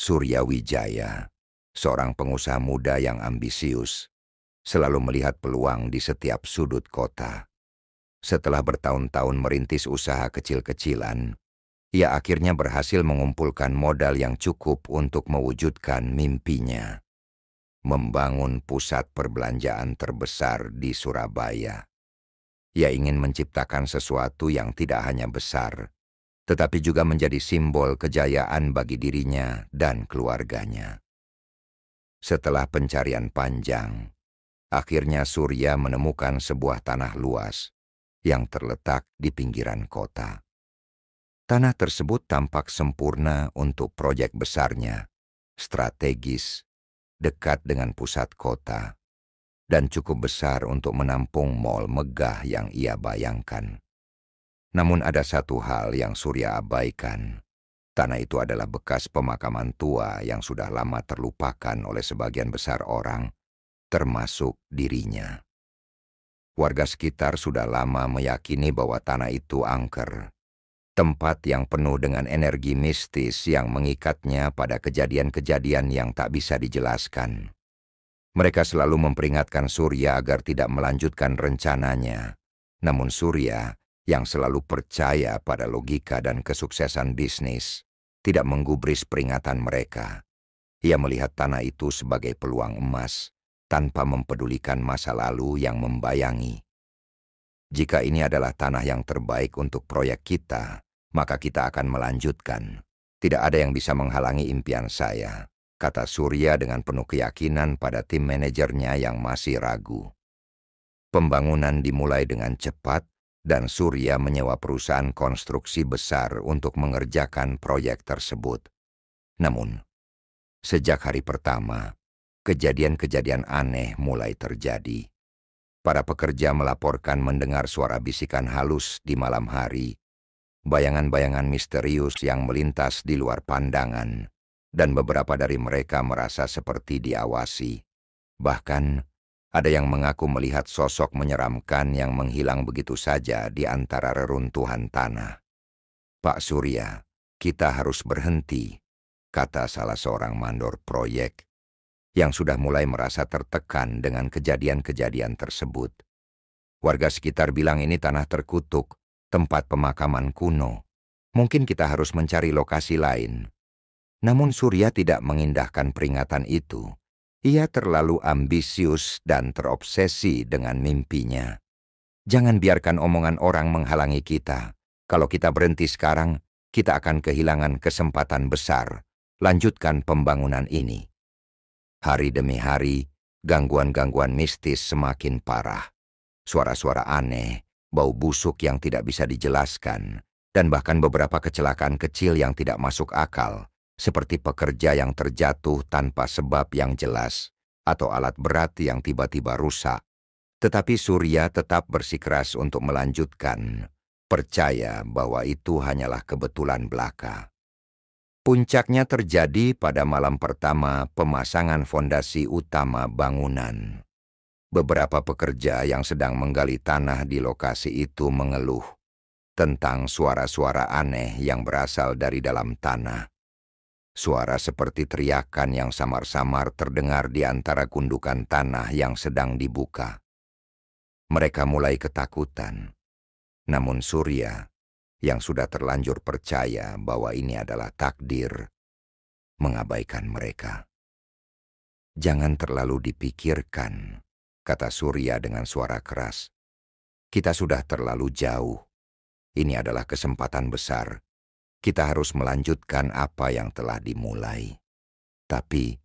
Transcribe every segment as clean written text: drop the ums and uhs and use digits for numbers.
Surya Wijaya, seorang pengusaha muda yang ambisius, selalu melihat peluang di setiap sudut kota. Setelah bertahun-tahun merintis usaha kecil-kecilan, ia akhirnya berhasil mengumpulkan modal yang cukup untuk mewujudkan mimpinya, membangun pusat perbelanjaan terbesar di Surabaya. Ia ingin menciptakan sesuatu yang tidak hanya besar, tetapi juga menjadi simbol kejayaan bagi dirinya dan keluarganya. Setelah pencarian panjang, akhirnya Surya menemukan sebuah tanah luas yang terletak di pinggiran kota. Tanah tersebut tampak sempurna untuk proyek besarnya, strategis, dekat dengan pusat kota, dan cukup besar untuk menampung mal megah yang ia bayangkan. Namun ada satu hal yang Surya abaikan. Tanah itu adalah bekas pemakaman tua yang sudah lama terlupakan oleh sebagian besar orang, termasuk dirinya. Warga sekitar sudah lama meyakini bahwa tanah itu angker, tempat yang penuh dengan energi mistis yang mengikatnya pada kejadian-kejadian yang tak bisa dijelaskan. Mereka selalu memperingatkan Surya agar tidak melanjutkan rencananya. Namun Surya, yang selalu percaya pada logika dan kesuksesan bisnis, tidak menggubris peringatan mereka. Ia melihat tanah itu sebagai peluang emas, tanpa mempedulikan masa lalu yang membayangi. Jika ini adalah tanah yang terbaik untuk proyek kita, maka kita akan melanjutkan. Tidak ada yang bisa menghalangi impian saya, kata Surya dengan penuh keyakinan pada tim manajernya yang masih ragu. Pembangunan dimulai dengan cepat, dan Surya menyewa perusahaan konstruksi besar untuk mengerjakan proyek tersebut. Namun, sejak hari pertama, kejadian-kejadian aneh mulai terjadi. Para pekerja melaporkan mendengar suara bisikan halus di malam hari, bayangan-bayangan misterius yang melintas di luar pandangan, dan beberapa dari mereka merasa seperti diawasi. Bahkan, ada yang mengaku melihat sosok menyeramkan yang menghilang begitu saja di antara reruntuhan tanah. "Pak Surya, kita harus berhenti," kata salah seorang mandor proyek, yang sudah mulai merasa tertekan dengan kejadian-kejadian tersebut. Warga sekitar bilang ini tanah terkutuk, tempat pemakaman kuno. Mungkin kita harus mencari lokasi lain. Namun Surya tidak mengindahkan peringatan itu. Ia terlalu ambisius dan terobsesi dengan mimpinya. Jangan biarkan omongan orang menghalangi kita. Kalau kita berhenti sekarang, kita akan kehilangan kesempatan besar. Lanjutkan pembangunan ini. Hari demi hari, gangguan-gangguan mistis semakin parah. Suara-suara aneh, bau busuk yang tidak bisa dijelaskan, dan bahkan beberapa kecelakaan kecil yang tidak masuk akal, seperti pekerja yang terjatuh tanpa sebab yang jelas, atau alat berat yang tiba-tiba rusak. Tetapi Surya tetap bersikeras untuk melanjutkan, percaya bahwa itu hanyalah kebetulan belaka. Puncaknya terjadi pada malam pertama pemasangan fondasi utama bangunan. Beberapa pekerja yang sedang menggali tanah di lokasi itu mengeluh tentang suara-suara aneh yang berasal dari dalam tanah. Suara seperti teriakan yang samar-samar terdengar di antara gundukan tanah yang sedang dibuka. Mereka mulai ketakutan. Namun Surya, yang sudah terlanjur percaya bahwa ini adalah takdir, mengabaikan mereka. "Jangan terlalu dipikirkan," kata Surya dengan suara keras. "Kita sudah terlalu jauh. Ini adalah kesempatan besar. Kita harus melanjutkan apa yang telah dimulai." Tapi,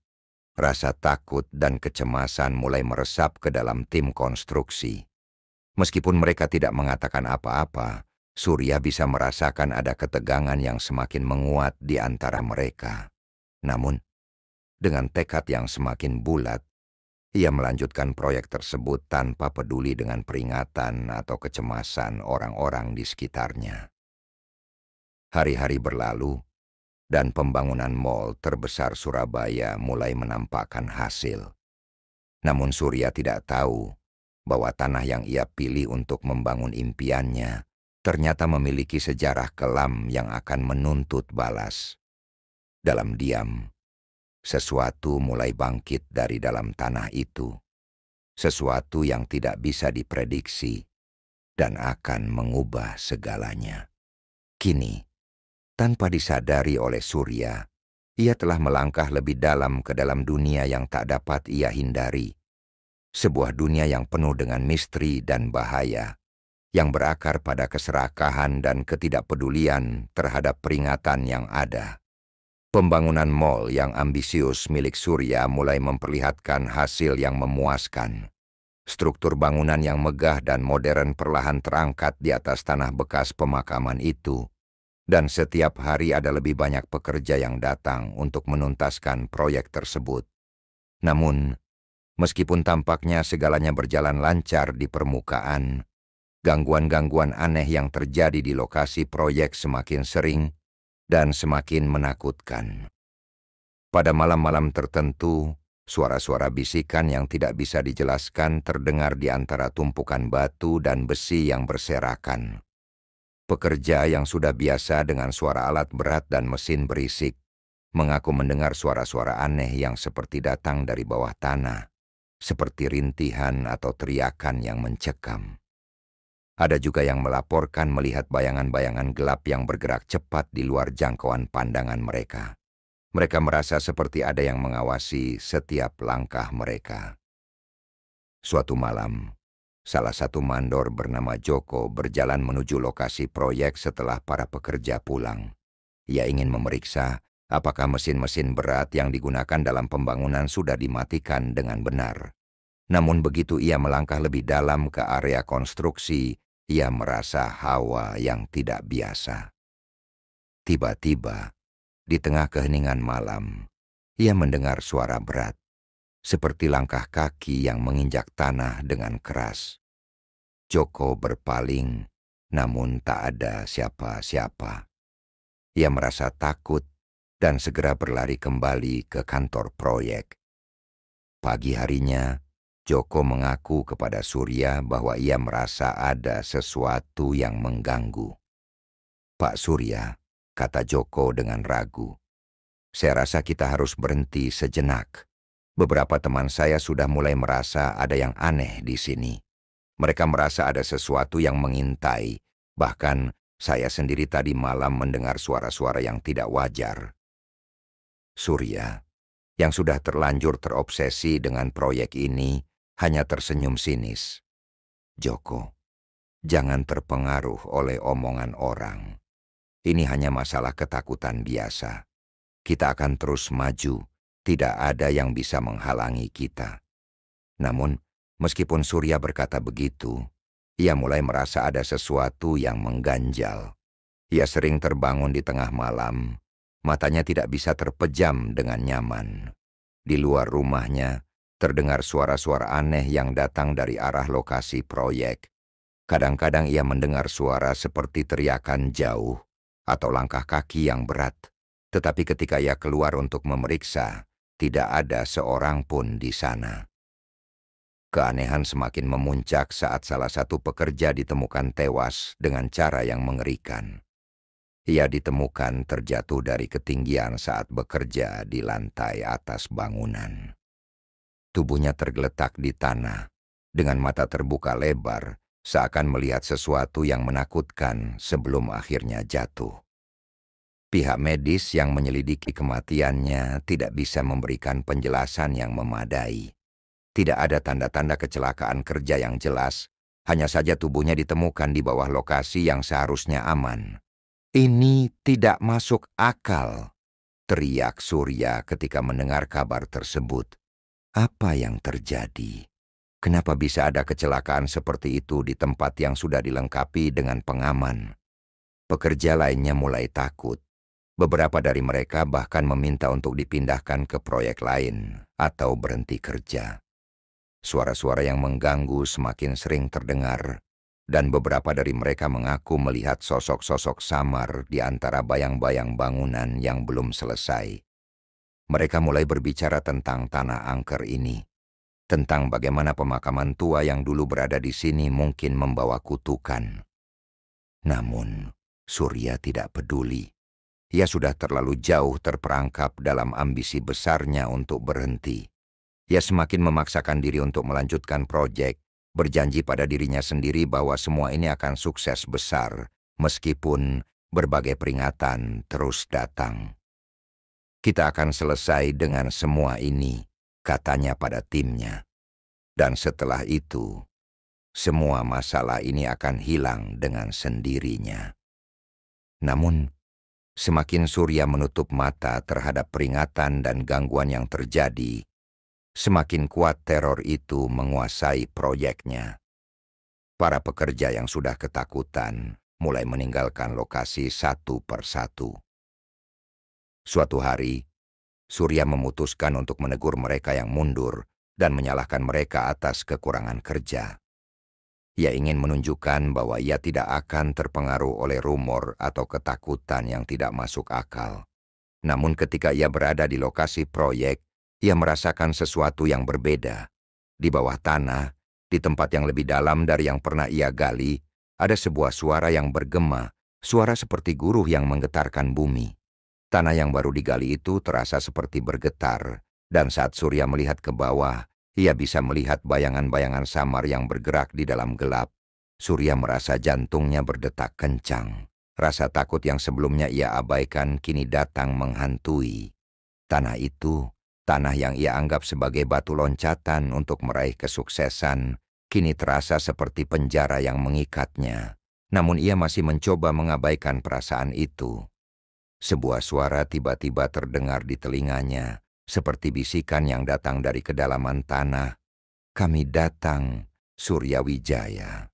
rasa takut dan kecemasan mulai meresap ke dalam tim konstruksi. Meskipun mereka tidak mengatakan apa-apa, Surya bisa merasakan ada ketegangan yang semakin menguat di antara mereka. Namun, dengan tekad yang semakin bulat, ia melanjutkan proyek tersebut tanpa peduli dengan peringatan atau kecemasan orang-orang di sekitarnya. Hari-hari berlalu, dan pembangunan mal terbesar Surabaya mulai menampakkan hasil. Namun Surya tidak tahu bahwa tanah yang ia pilih untuk membangun impiannya ternyata memiliki sejarah kelam yang akan menuntut balas. Dalam diam, Sesuatu mulai bangkit dari dalam tanah itu. Sesuatu yang tidak bisa diprediksi dan akan mengubah segalanya. Kini, tanpa disadari oleh Surya, ia telah melangkah lebih dalam ke dalam dunia yang tak dapat ia hindari. Sebuah dunia yang penuh dengan misteri dan bahaya, yang berakar pada keserakahan dan ketidakpedulian terhadap peringatan yang ada. Pembangunan mal yang ambisius milik Surya mulai memperlihatkan hasil yang memuaskan. Struktur bangunan yang megah dan modern perlahan terangkat di atas tanah bekas pemakaman itu. Dan setiap hari ada lebih banyak pekerja yang datang untuk menuntaskan proyek tersebut. Namun, meskipun tampaknya segalanya berjalan lancar di permukaan, gangguan-gangguan aneh yang terjadi di lokasi proyek semakin sering dan semakin menakutkan. Pada malam-malam tertentu, suara-suara bisikan yang tidak bisa dijelaskan terdengar di antara tumpukan batu dan besi yang berserakan. Pekerja yang sudah biasa dengan suara alat berat dan mesin berisik mengaku mendengar suara-suara aneh yang seperti datang dari bawah tanah, seperti rintihan atau teriakan yang mencekam. Ada juga yang melaporkan melihat bayangan-bayangan gelap yang bergerak cepat di luar jangkauan pandangan mereka. Mereka merasa seperti ada yang mengawasi setiap langkah mereka. Suatu malam, salah satu mandor bernama Joko berjalan menuju lokasi proyek setelah para pekerja pulang. Ia ingin memeriksa apakah mesin-mesin berat yang digunakan dalam pembangunan sudah dimatikan dengan benar. Namun begitu ia melangkah lebih dalam ke area konstruksi, ia merasa hawa yang tidak biasa. Tiba-tiba, di tengah keheningan malam, ia mendengar suara berat, seperti langkah kaki yang menginjak tanah dengan keras. Joko berpaling, namun tak ada siapa-siapa. Ia merasa takut dan segera berlari kembali ke kantor proyek. Pagi harinya, Joko mengaku kepada Surya bahwa ia merasa ada sesuatu yang mengganggu. "Pak Surya," kata Joko dengan ragu, "saya rasa kita harus berhenti sejenak. Beberapa teman saya sudah mulai merasa ada yang aneh di sini. Mereka merasa ada sesuatu yang mengintai. Bahkan saya sendiri tadi malam mendengar suara-suara yang tidak wajar." Surya, yang sudah terlanjur terobsesi dengan proyek ini, hanya tersenyum sinis. "Joko, jangan terpengaruh oleh omongan orang. Ini hanya masalah ketakutan biasa. Kita akan terus maju, tidak ada yang bisa menghalangi kita." Namun, meskipun Surya berkata begitu, ia mulai merasa ada sesuatu yang mengganjal. Ia sering terbangun di tengah malam, matanya tidak bisa terpejam dengan nyaman. Di luar rumahnya, terdengar suara-suara aneh yang datang dari arah lokasi proyek. Kadang-kadang ia mendengar suara seperti teriakan jauh atau langkah kaki yang berat. Tetapi ketika ia keluar untuk memeriksa, tidak ada seorang pun di sana. Keanehan semakin memuncak saat salah satu pekerja ditemukan tewas dengan cara yang mengerikan. Ia ditemukan terjatuh dari ketinggian saat bekerja di lantai atas bangunan. Tubuhnya tergeletak di tanah, dengan mata terbuka lebar, seakan melihat sesuatu yang menakutkan sebelum akhirnya jatuh. Pihak medis yang menyelidiki kematiannya tidak bisa memberikan penjelasan yang memadai. Tidak ada tanda-tanda kecelakaan kerja yang jelas, hanya saja tubuhnya ditemukan di bawah lokasi yang seharusnya aman. "Ini tidak masuk akal," teriak Surya ketika mendengar kabar tersebut. Apa yang terjadi? Kenapa bisa ada kecelakaan seperti itu di tempat yang sudah dilengkapi dengan pengaman? Pekerja lainnya mulai takut. Beberapa dari mereka bahkan meminta untuk dipindahkan ke proyek lain atau berhenti kerja. Suara-suara yang mengganggu semakin sering terdengar, dan beberapa dari mereka mengaku melihat sosok-sosok samar di antara bayang-bayang bangunan yang belum selesai. Mereka mulai berbicara tentang tanah angker ini, tentang bagaimana pemakaman tua yang dulu berada di sini mungkin membawa kutukan. Namun, Surya tidak peduli. Ia sudah terlalu jauh terperangkap dalam ambisi besarnya untuk berhenti. Ia semakin memaksakan diri untuk melanjutkan proyek, berjanji pada dirinya sendiri bahwa semua ini akan sukses besar, meskipun berbagai peringatan terus datang. Kita akan selesai dengan semua ini, katanya pada timnya. Dan setelah itu, semua masalah ini akan hilang dengan sendirinya. Namun, semakin Surya menutup mata terhadap peringatan dan gangguan yang terjadi, semakin kuat teror itu menguasai proyeknya. Para pekerja yang sudah ketakutan mulai meninggalkan lokasi satu persatu. Suatu hari, Surya memutuskan untuk menegur mereka yang mundur dan menyalahkan mereka atas kekurangan kerja. Ia ingin menunjukkan bahwa ia tidak akan terpengaruh oleh rumor atau ketakutan yang tidak masuk akal. Namun ketika ia berada di lokasi proyek, ia merasakan sesuatu yang berbeda. Di bawah tanah, di tempat yang lebih dalam dari yang pernah ia gali, ada sebuah suara yang bergema, suara seperti guruh yang menggetarkan bumi. Tanah yang baru digali itu terasa seperti bergetar, dan saat Surya melihat ke bawah, ia bisa melihat bayangan-bayangan samar yang bergerak di dalam gelap. Surya merasa jantungnya berdetak kencang. Rasa takut yang sebelumnya ia abaikan kini datang menghantui. Tanah itu, tanah yang ia anggap sebagai batu loncatan untuk meraih kesuksesan, kini terasa seperti penjara yang mengikatnya. Namun ia masih mencoba mengabaikan perasaan itu. Sebuah suara tiba-tiba terdengar di telinganya, seperti bisikan yang datang dari kedalaman tanah. Kami datang, Surya Wijaya.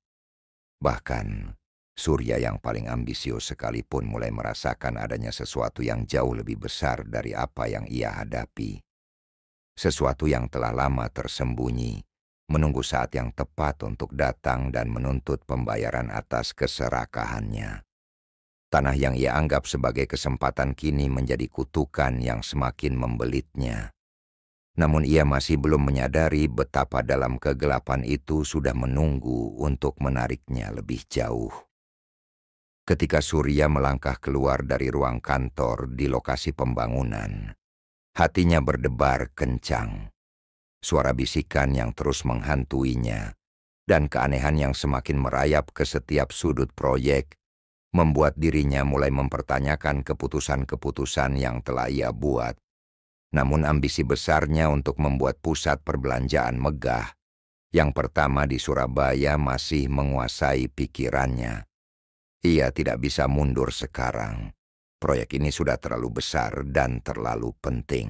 Bahkan, Surya yang paling ambisius sekalipun mulai merasakan adanya sesuatu yang jauh lebih besar dari apa yang ia hadapi. Sesuatu yang telah lama tersembunyi, menunggu saat yang tepat untuk datang dan menuntut pembayaran atas keserakahannya. Tanah yang ia anggap sebagai kesempatan kini menjadi kutukan yang semakin membelitnya. Namun ia masih belum menyadari betapa dalam kegelapan itu sudah menunggu untuk menariknya lebih jauh. Ketika Surya melangkah keluar dari ruang kantor di lokasi pembangunan, hatinya berdebar kencang. Suara bisikan yang terus menghantuinya, dan keanehan yang semakin merayap ke setiap sudut proyek, membuat dirinya mulai mempertanyakan keputusan-keputusan yang telah ia buat. Namun ambisi besarnya untuk membuat pusat perbelanjaan megah, yang pertama di Surabaya, masih menguasai pikirannya. Ia tidak bisa mundur sekarang. Proyek ini sudah terlalu besar dan terlalu penting.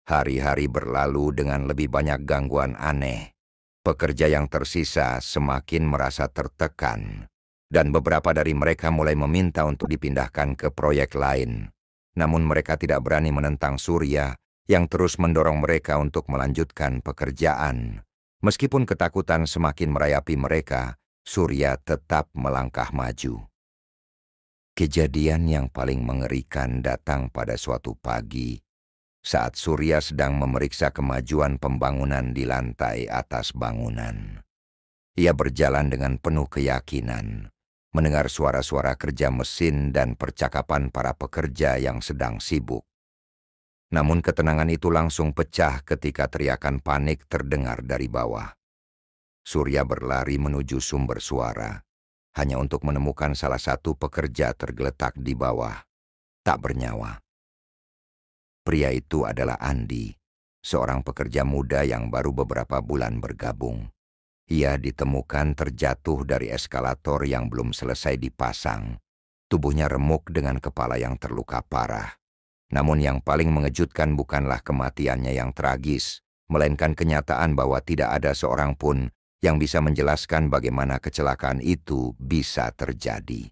Hari-hari berlalu dengan lebih banyak gangguan aneh. Pekerja yang tersisa semakin merasa tertekan, dan beberapa dari mereka mulai meminta untuk dipindahkan ke proyek lain. Namun mereka tidak berani menentang Surya yang terus mendorong mereka untuk melanjutkan pekerjaan. Meskipun ketakutan semakin merayapi mereka, Surya tetap melangkah maju. Kejadian yang paling mengerikan datang pada suatu pagi, saat Surya sedang memeriksa kemajuan pembangunan di lantai atas bangunan. Ia berjalan dengan penuh keyakinan, mendengar suara-suara kerja mesin dan percakapan para pekerja yang sedang sibuk. Namun ketenangan itu langsung pecah ketika teriakan panik terdengar dari bawah. Surya berlari menuju sumber suara, hanya untuk menemukan salah satu pekerja tergeletak di bawah, tak bernyawa. Pria itu adalah Andi, seorang pekerja muda yang baru beberapa bulan bergabung. Ia ditemukan terjatuh dari eskalator yang belum selesai dipasang. Tubuhnya remuk dengan kepala yang terluka parah. Namun yang paling mengejutkan bukanlah kematiannya yang tragis, melainkan kenyataan bahwa tidak ada seorang pun yang bisa menjelaskan bagaimana kecelakaan itu bisa terjadi.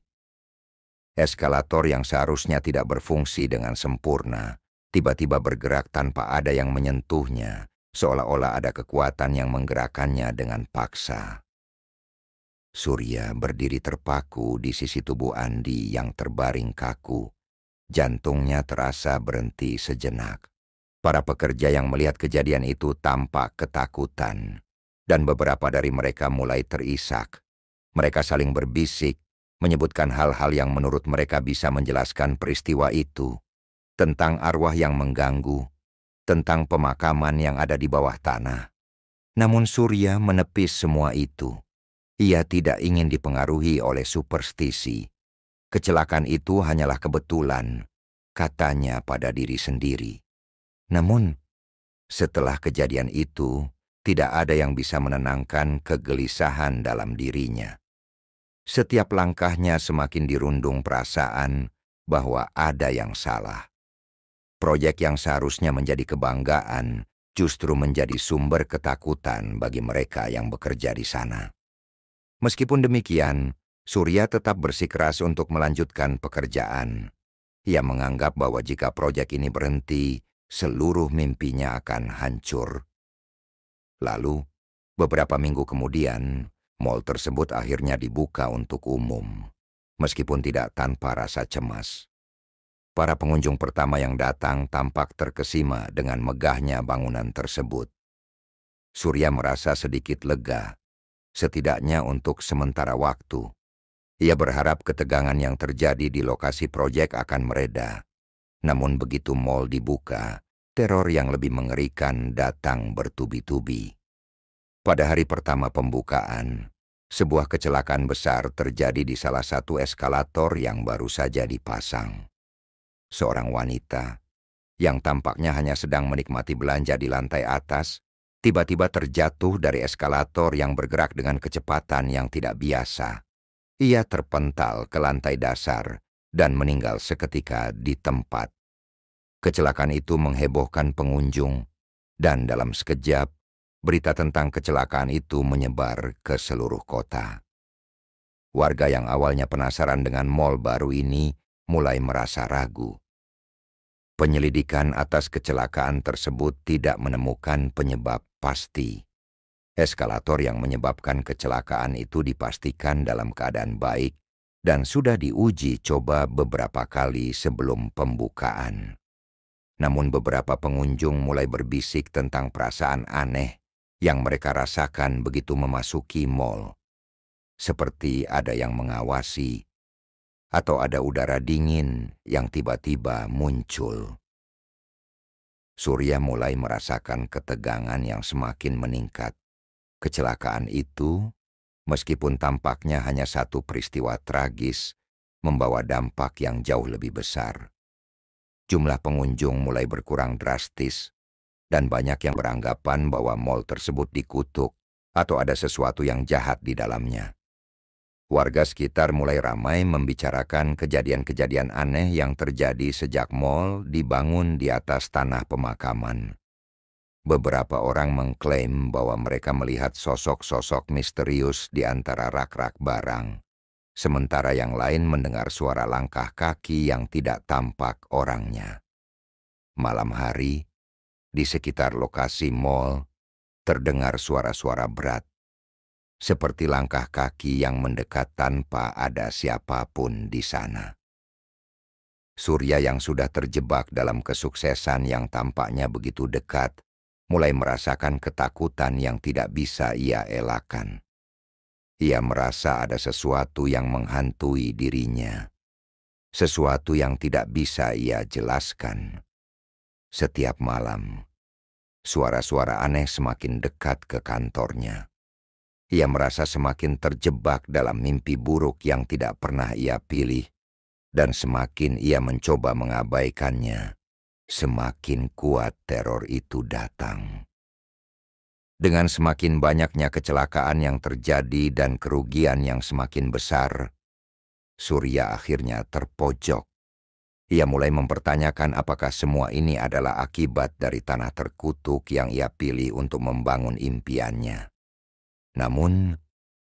Eskalator yang seharusnya tidak berfungsi dengan sempurna, tiba-tiba bergerak tanpa ada yang menyentuhnya, seolah-olah ada kekuatan yang menggerakkannya dengan paksa. Surya berdiri terpaku di sisi tubuh Andi yang terbaring kaku. Jantungnya terasa berhenti sejenak. Para pekerja yang melihat kejadian itu tampak ketakutan, dan beberapa dari mereka mulai terisak. Mereka saling berbisik, menyebutkan hal-hal yang menurut mereka bisa menjelaskan peristiwa itu, tentang arwah yang mengganggu, tentang pemakaman yang ada di bawah tanah. Namun Surya menepis semua itu. Ia tidak ingin dipengaruhi oleh superstisi. Kecelakaan itu hanyalah kebetulan, katanya pada diri sendiri. Namun, setelah kejadian itu, tidak ada yang bisa menenangkan kegelisahan dalam dirinya. Setiap langkahnya semakin dirundung perasaan bahwa ada yang salah. Proyek yang seharusnya menjadi kebanggaan justru menjadi sumber ketakutan bagi mereka yang bekerja di sana. Meskipun demikian, Surya tetap bersikeras untuk melanjutkan pekerjaan. Ia menganggap bahwa jika proyek ini berhenti, seluruh mimpinya akan hancur. Lalu, beberapa minggu kemudian, mal tersebut akhirnya dibuka untuk umum, meskipun tidak tanpa rasa cemas. Para pengunjung pertama yang datang tampak terkesima dengan megahnya bangunan tersebut. Surya merasa sedikit lega, setidaknya untuk sementara waktu. Ia berharap ketegangan yang terjadi di lokasi proyek akan mereda. Namun begitu mal dibuka, teror yang lebih mengerikan datang bertubi-tubi. Pada hari pertama pembukaan, sebuah kecelakaan besar terjadi di salah satu eskalator yang baru saja dipasang. Seorang wanita, yang tampaknya hanya sedang menikmati belanja di lantai atas, tiba-tiba terjatuh dari eskalator yang bergerak dengan kecepatan yang tidak biasa. Ia terpental ke lantai dasar dan meninggal seketika di tempat. Kecelakaan itu menghebohkan pengunjung, dan dalam sekejap, berita tentang kecelakaan itu menyebar ke seluruh kota. Warga yang awalnya penasaran dengan mal baru ini mulai merasa ragu. Penyelidikan atas kecelakaan tersebut tidak menemukan penyebab pasti. Eskalator yang menyebabkan kecelakaan itu dipastikan dalam keadaan baik dan sudah diuji coba beberapa kali sebelum pembukaan. Namun beberapa pengunjung mulai berbisik tentang perasaan aneh yang mereka rasakan begitu memasuki mal. Seperti ada yang mengawasi, atau ada udara dingin yang tiba-tiba muncul. Surya mulai merasakan ketegangan yang semakin meningkat. Kecelakaan itu, meskipun tampaknya hanya satu peristiwa tragis, membawa dampak yang jauh lebih besar. Jumlah pengunjung mulai berkurang drastis, dan banyak yang beranggapan bahwa mal tersebut dikutuk atau ada sesuatu yang jahat di dalamnya. Warga sekitar mulai ramai membicarakan kejadian-kejadian aneh yang terjadi sejak mal dibangun di atas tanah pemakaman. Beberapa orang mengklaim bahwa mereka melihat sosok-sosok misterius di antara rak-rak barang, sementara yang lain mendengar suara langkah kaki yang tidak tampak orangnya. Malam hari, di sekitar lokasi mal, terdengar suara-suara berat, seperti langkah kaki yang mendekat tanpa ada siapapun di sana. Surya yang sudah terjebak dalam kesuksesan yang tampaknya begitu dekat, mulai merasakan ketakutan yang tidak bisa ia elakkan. Ia merasa ada sesuatu yang menghantui dirinya, sesuatu yang tidak bisa ia jelaskan. Setiap malam, suara-suara aneh semakin dekat ke kantornya. Ia merasa semakin terjebak dalam mimpi buruk yang tidak pernah ia pilih, dan semakin ia mencoba mengabaikannya, semakin kuat teror itu datang. Dengan semakin banyaknya kecelakaan yang terjadi dan kerugian yang semakin besar, Surya akhirnya terpojok. Ia mulai mempertanyakan apakah semua ini adalah akibat dari tanah terkutuk yang ia pilih untuk membangun impiannya. Namun,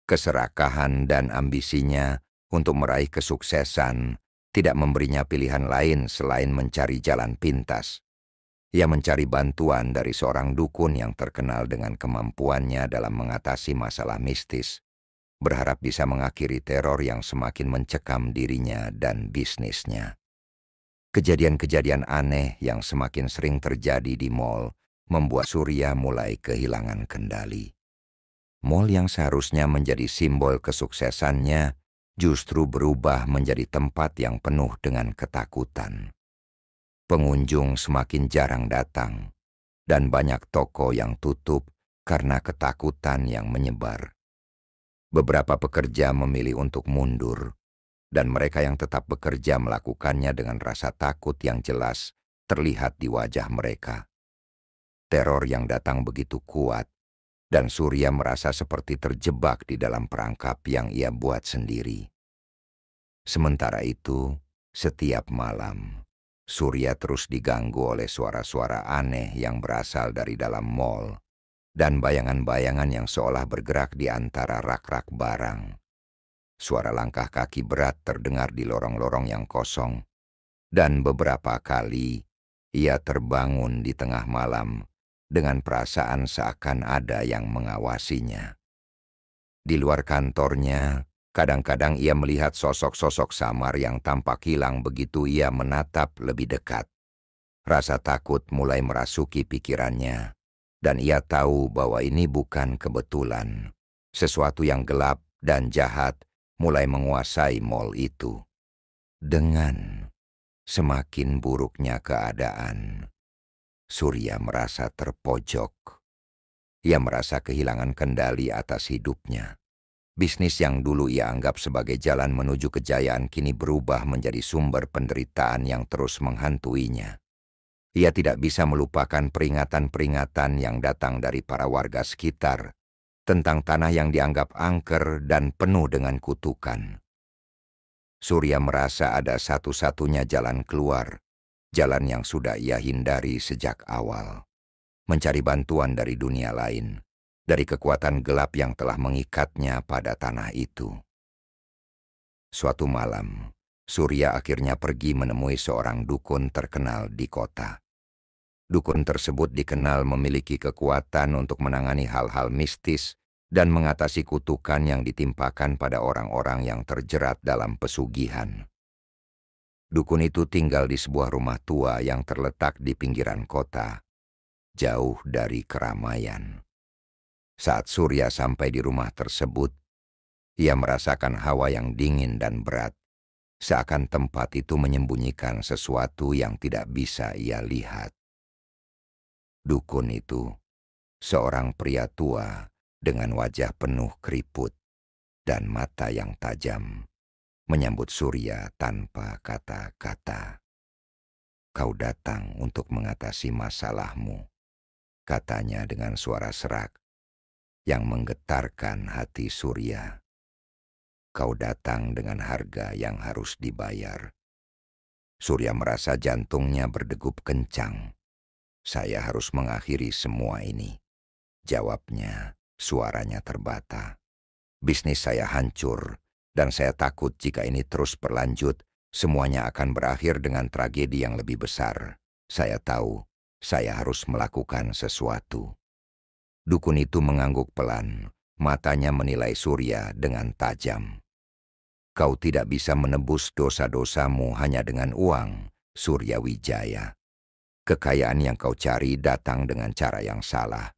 keserakahan dan ambisinya untuk meraih kesuksesan tidak memberinya pilihan lain selain mencari jalan pintas. Ia mencari bantuan dari seorang dukun yang terkenal dengan kemampuannya dalam mengatasi masalah mistis, berharap bisa mengakhiri teror yang semakin mencekam dirinya dan bisnisnya. Kejadian-kejadian aneh yang semakin sering terjadi di mal membuat Surya mulai kehilangan kendali. Mal yang seharusnya menjadi simbol kesuksesannya justru berubah menjadi tempat yang penuh dengan ketakutan. Pengunjung semakin jarang datang, dan banyak toko yang tutup karena ketakutan yang menyebar. Beberapa pekerja memilih untuk mundur, dan mereka yang tetap bekerja melakukannya dengan rasa takut yang jelas terlihat di wajah mereka. Teror yang datang begitu kuat, dan Surya merasa seperti terjebak di dalam perangkap yang ia buat sendiri. Sementara itu, setiap malam, Surya terus diganggu oleh suara-suara aneh yang berasal dari dalam mall, dan bayangan-bayangan yang seolah bergerak di antara rak-rak barang. Suara langkah kaki berat terdengar di lorong-lorong yang kosong, dan beberapa kali ia terbangun di tengah malam dengan perasaan seakan ada yang mengawasinya. Di luar kantornya, kadang-kadang ia melihat sosok-sosok samar yang tampak hilang begitu ia menatap lebih dekat. Rasa takut mulai merasuki pikirannya, dan ia tahu bahwa ini bukan kebetulan. Sesuatu yang gelap dan jahat mulai menguasai mall itu. Dengan semakin buruknya keadaan, Surya merasa terpojok. Ia merasa kehilangan kendali atas hidupnya. Bisnis yang dulu ia anggap sebagai jalan menuju kejayaan kini berubah menjadi sumber penderitaan yang terus menghantuinya. Ia tidak bisa melupakan peringatan-peringatan yang datang dari para warga sekitar tentang tanah yang dianggap angker dan penuh dengan kutukan. Surya merasa ada satu-satunya jalan keluar, jalan yang sudah ia hindari sejak awal. Mencari bantuan dari dunia lain, dari kekuatan gelap yang telah mengikatnya pada tanah itu. Suatu malam, Surya akhirnya pergi menemui seorang dukun terkenal di kota. Dukun tersebut dikenal memiliki kekuatan untuk menangani hal-hal mistis dan mengatasi kutukan yang ditimpakan pada orang-orang yang terjerat dalam pesugihan. Dukun itu tinggal di sebuah rumah tua yang terletak di pinggiran kota, jauh dari keramaian. Saat Surya sampai di rumah tersebut, ia merasakan hawa yang dingin dan berat, seakan tempat itu menyembunyikan sesuatu yang tidak bisa ia lihat. Dukun itu, seorang pria tua dengan wajah penuh keriput dan mata yang tajam, menyambut Surya tanpa kata-kata. "Kau datang untuk mengatasi masalahmu," katanya dengan suara serak yang menggetarkan hati Surya. "Kau datang dengan harga yang harus dibayar." Surya merasa jantungnya berdegup kencang. "Saya harus mengakhiri semua ini," jawabnya, suaranya terbata. "Bisnis saya hancur, dan saya takut jika ini terus berlanjut, semuanya akan berakhir dengan tragedi yang lebih besar. Saya tahu, saya harus melakukan sesuatu." Dukun itu mengangguk pelan, matanya menilai Surya dengan tajam. "Kau tidak bisa menebus dosa-dosamu hanya dengan uang, Surya Wijaya. Kekayaan yang kau cari datang dengan cara yang salah.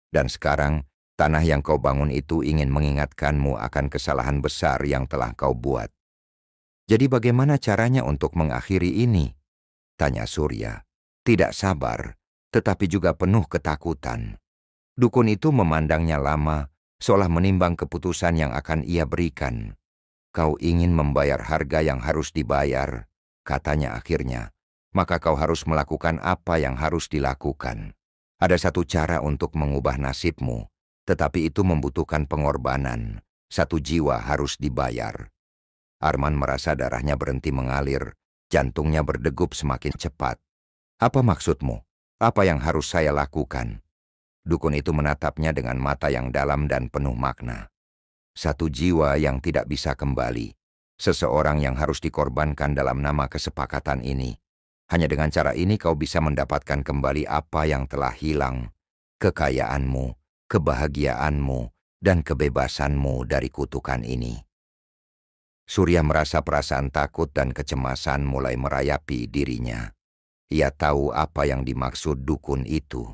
Dan sekarang, tanah yang kau bangun itu ingin mengingatkanmu akan kesalahan besar yang telah kau buat. Jadi bagaimana caranya untuk mengakhiri ini?" tanya Surya, tidak sabar, tetapi juga penuh ketakutan. Dukun itu memandangnya lama, seolah menimbang keputusan yang akan ia berikan. "Kau ingin membayar harga yang harus dibayar," katanya akhirnya. "Maka kau harus melakukan apa yang harus dilakukan. Ada satu cara untuk mengubah nasibmu, tetapi itu membutuhkan pengorbanan. Satu jiwa harus dibayar." Arman merasa darahnya berhenti mengalir, jantungnya berdegup semakin cepat. "Apa maksudmu? Apa yang harus saya lakukan?" Dukun itu menatapnya dengan mata yang dalam dan penuh makna. "Satu jiwa yang tidak bisa kembali. Seseorang yang harus dikorbankan dalam nama kesepakatan ini. Hanya dengan cara ini kau bisa mendapatkan kembali apa yang telah hilang. Kekayaanmu, kebahagiaanmu, dan kebebasanmu dari kutukan ini." Surya merasa perasaan takut dan kecemasan mulai merayapi dirinya. Ia tahu apa yang dimaksud dukun itu.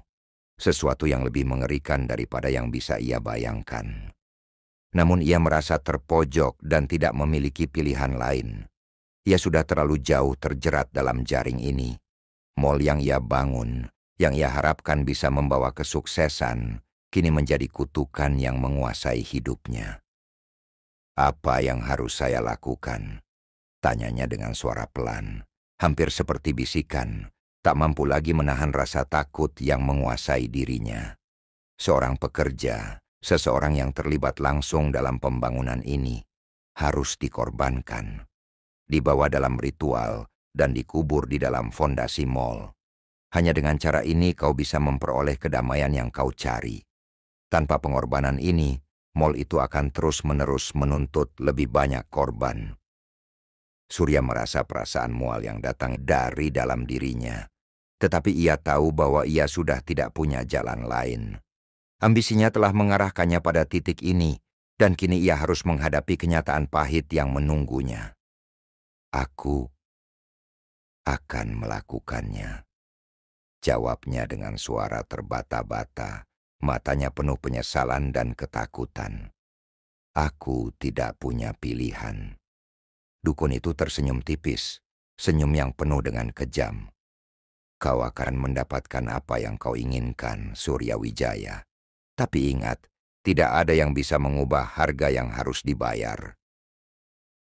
Sesuatu yang lebih mengerikan daripada yang bisa ia bayangkan. Namun ia merasa terpojok dan tidak memiliki pilihan lain. Ia sudah terlalu jauh terjerat dalam jaring ini. Mall yang ia bangun, yang ia harapkan bisa membawa kesuksesan, kini menjadi kutukan yang menguasai hidupnya. "Apa yang harus saya lakukan?" tanyanya dengan suara pelan, hampir seperti bisikan, tak mampu lagi menahan rasa takut yang menguasai dirinya. Seorang pekerja, seseorang yang terlibat langsung dalam pembangunan ini, harus dikorbankan, dibawa dalam ritual, dan dikubur di dalam fondasi mall. Hanya dengan cara ini kau bisa memperoleh kedamaian yang kau cari. Tanpa pengorbanan ini, mall itu akan terus-menerus menuntut lebih banyak korban. Surya merasa perasaan mual yang datang dari dalam dirinya. Tetapi ia tahu bahwa ia sudah tidak punya jalan lain. Ambisinya telah mengarahkannya pada titik ini, dan kini ia harus menghadapi kenyataan pahit yang menunggunya. "Aku akan melakukannya," jawabnya dengan suara terbata-bata, matanya penuh penyesalan dan ketakutan. "Aku tidak punya pilihan." Dukun itu tersenyum tipis, senyum yang penuh dengan kejam. "Kau akan mendapatkan apa yang kau inginkan, Surya Wijaya. Tapi ingat, tidak ada yang bisa mengubah harga yang harus dibayar."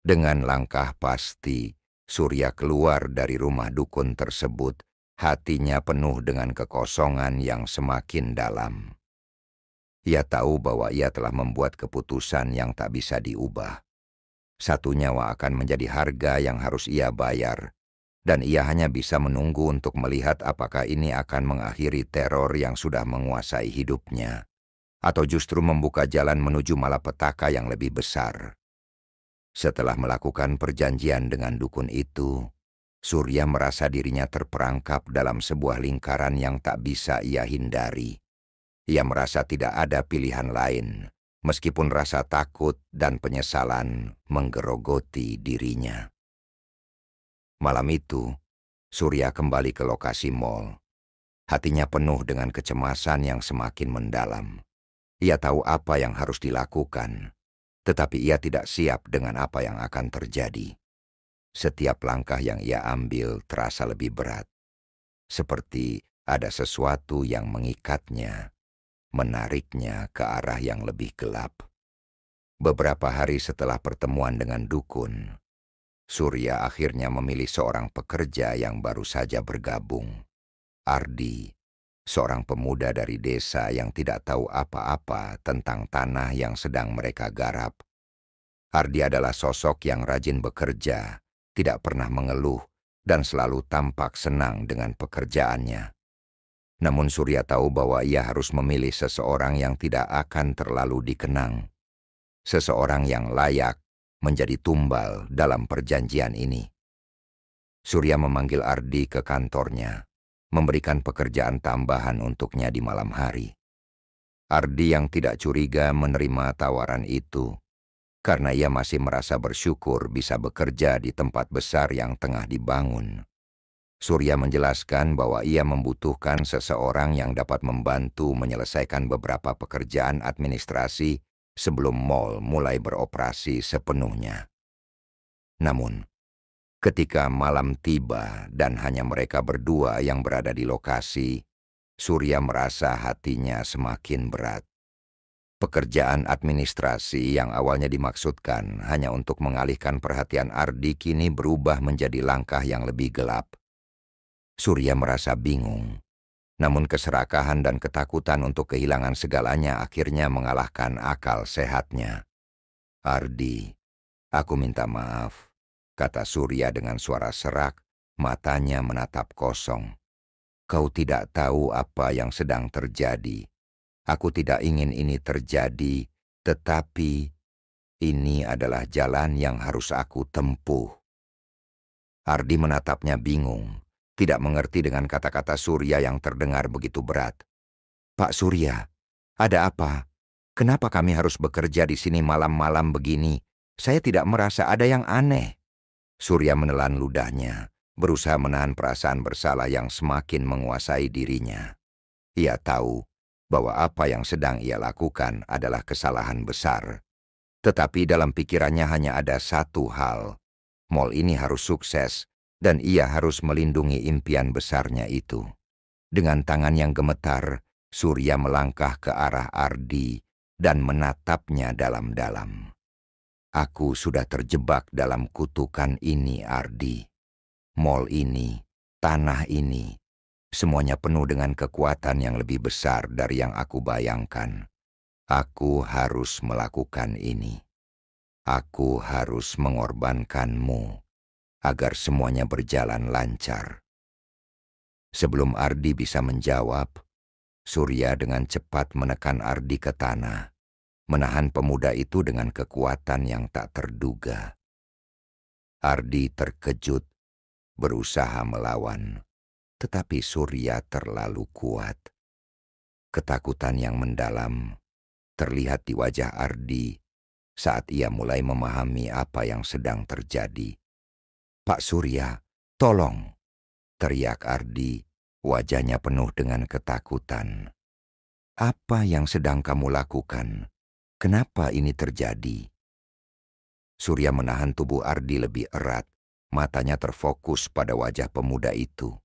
Dengan langkah pasti, Surya keluar dari rumah dukun tersebut, hatinya penuh dengan kekosongan yang semakin dalam. Ia tahu bahwa ia telah membuat keputusan yang tak bisa diubah. Satu nyawa akan menjadi harga yang harus ia bayar, dan ia hanya bisa menunggu untuk melihat apakah ini akan mengakhiri teror yang sudah menguasai hidupnya, atau justru membuka jalan menuju malapetaka yang lebih besar. Setelah melakukan perjanjian dengan dukun itu, Surya merasa dirinya terperangkap dalam sebuah lingkaran yang tak bisa ia hindari. Ia merasa tidak ada pilihan lain, meskipun rasa takut dan penyesalan menggerogoti dirinya. Malam itu, Surya kembali ke lokasi mall. Hatinya penuh dengan kecemasan yang semakin mendalam. Ia tahu apa yang harus dilakukan, tetapi ia tidak siap dengan apa yang akan terjadi. Setiap langkah yang ia ambil terasa lebih berat, seperti ada sesuatu yang mengikatnya, menariknya ke arah yang lebih gelap. Beberapa hari setelah pertemuan dengan dukun, Surya akhirnya memilih seorang pekerja yang baru saja bergabung, Ardi, seorang pemuda dari desa yang tidak tahu apa-apa tentang tanah yang sedang mereka garap. Ardi adalah sosok yang rajin bekerja, tidak pernah mengeluh, dan selalu tampak senang dengan pekerjaannya. Namun Surya tahu bahwa ia harus memilih seseorang yang tidak akan terlalu dikenang. Seseorang yang layak menjadi tumbal dalam perjanjian ini. Surya memanggil Ardi ke kantornya, memberikan pekerjaan tambahan untuknya di malam hari. Ardi yang tidak curiga menerima tawaran itu, karena ia masih merasa bersyukur bisa bekerja di tempat besar yang tengah dibangun. Surya menjelaskan bahwa ia membutuhkan seseorang yang dapat membantu menyelesaikan beberapa pekerjaan administrasi sebelum mall mulai beroperasi sepenuhnya. Namun, ketika malam tiba dan hanya mereka berdua yang berada di lokasi, Surya merasa hatinya semakin berat. Pekerjaan administrasi yang awalnya dimaksudkan hanya untuk mengalihkan perhatian Ardi kini berubah menjadi langkah yang lebih gelap. Surya merasa bingung, namun keserakahan dan ketakutan untuk kehilangan segalanya akhirnya mengalahkan akal sehatnya. "Ardi, aku minta maaf," kata Surya dengan suara serak, matanya menatap kosong. "Kau tidak tahu apa yang sedang terjadi. Aku tidak ingin ini terjadi, tetapi ini adalah jalan yang harus aku tempuh." Ardi menatapnya bingung, tidak mengerti dengan kata-kata Surya yang terdengar begitu berat. "Pak Surya, ada apa? Kenapa kami harus bekerja di sini malam-malam begini? Saya tidak merasa ada yang aneh." Surya menelan ludahnya, berusaha menahan perasaan bersalah yang semakin menguasai dirinya. Ia tahu bahwa apa yang sedang ia lakukan adalah kesalahan besar. Tetapi dalam pikirannya hanya ada satu hal. Mall ini harus sukses, dan ia harus melindungi impian besarnya itu. Dengan tangan yang gemetar, Surya melangkah ke arah Ardi dan menatapnya dalam-dalam. Aku sudah terjebak dalam kutukan ini, Ardi. Mall ini, tanah ini, semuanya penuh dengan kekuatan yang lebih besar dari yang aku bayangkan. Aku harus melakukan ini. Aku harus mengorbankanmu agar semuanya berjalan lancar. Sebelum Ardi bisa menjawab, Surya dengan cepat menekan Ardi ke tanah, menahan pemuda itu dengan kekuatan yang tak terduga. Ardi terkejut, berusaha melawan, tetapi Surya terlalu kuat. Ketakutan yang mendalam terlihat di wajah Ardi saat ia mulai memahami apa yang sedang terjadi. "Pak Surya, tolong!" teriak Ardi, wajahnya penuh dengan ketakutan. "Apa yang sedang kamu lakukan? Kenapa ini terjadi?" Surya menahan tubuh Ardi lebih erat, matanya terfokus pada wajah pemuda itu.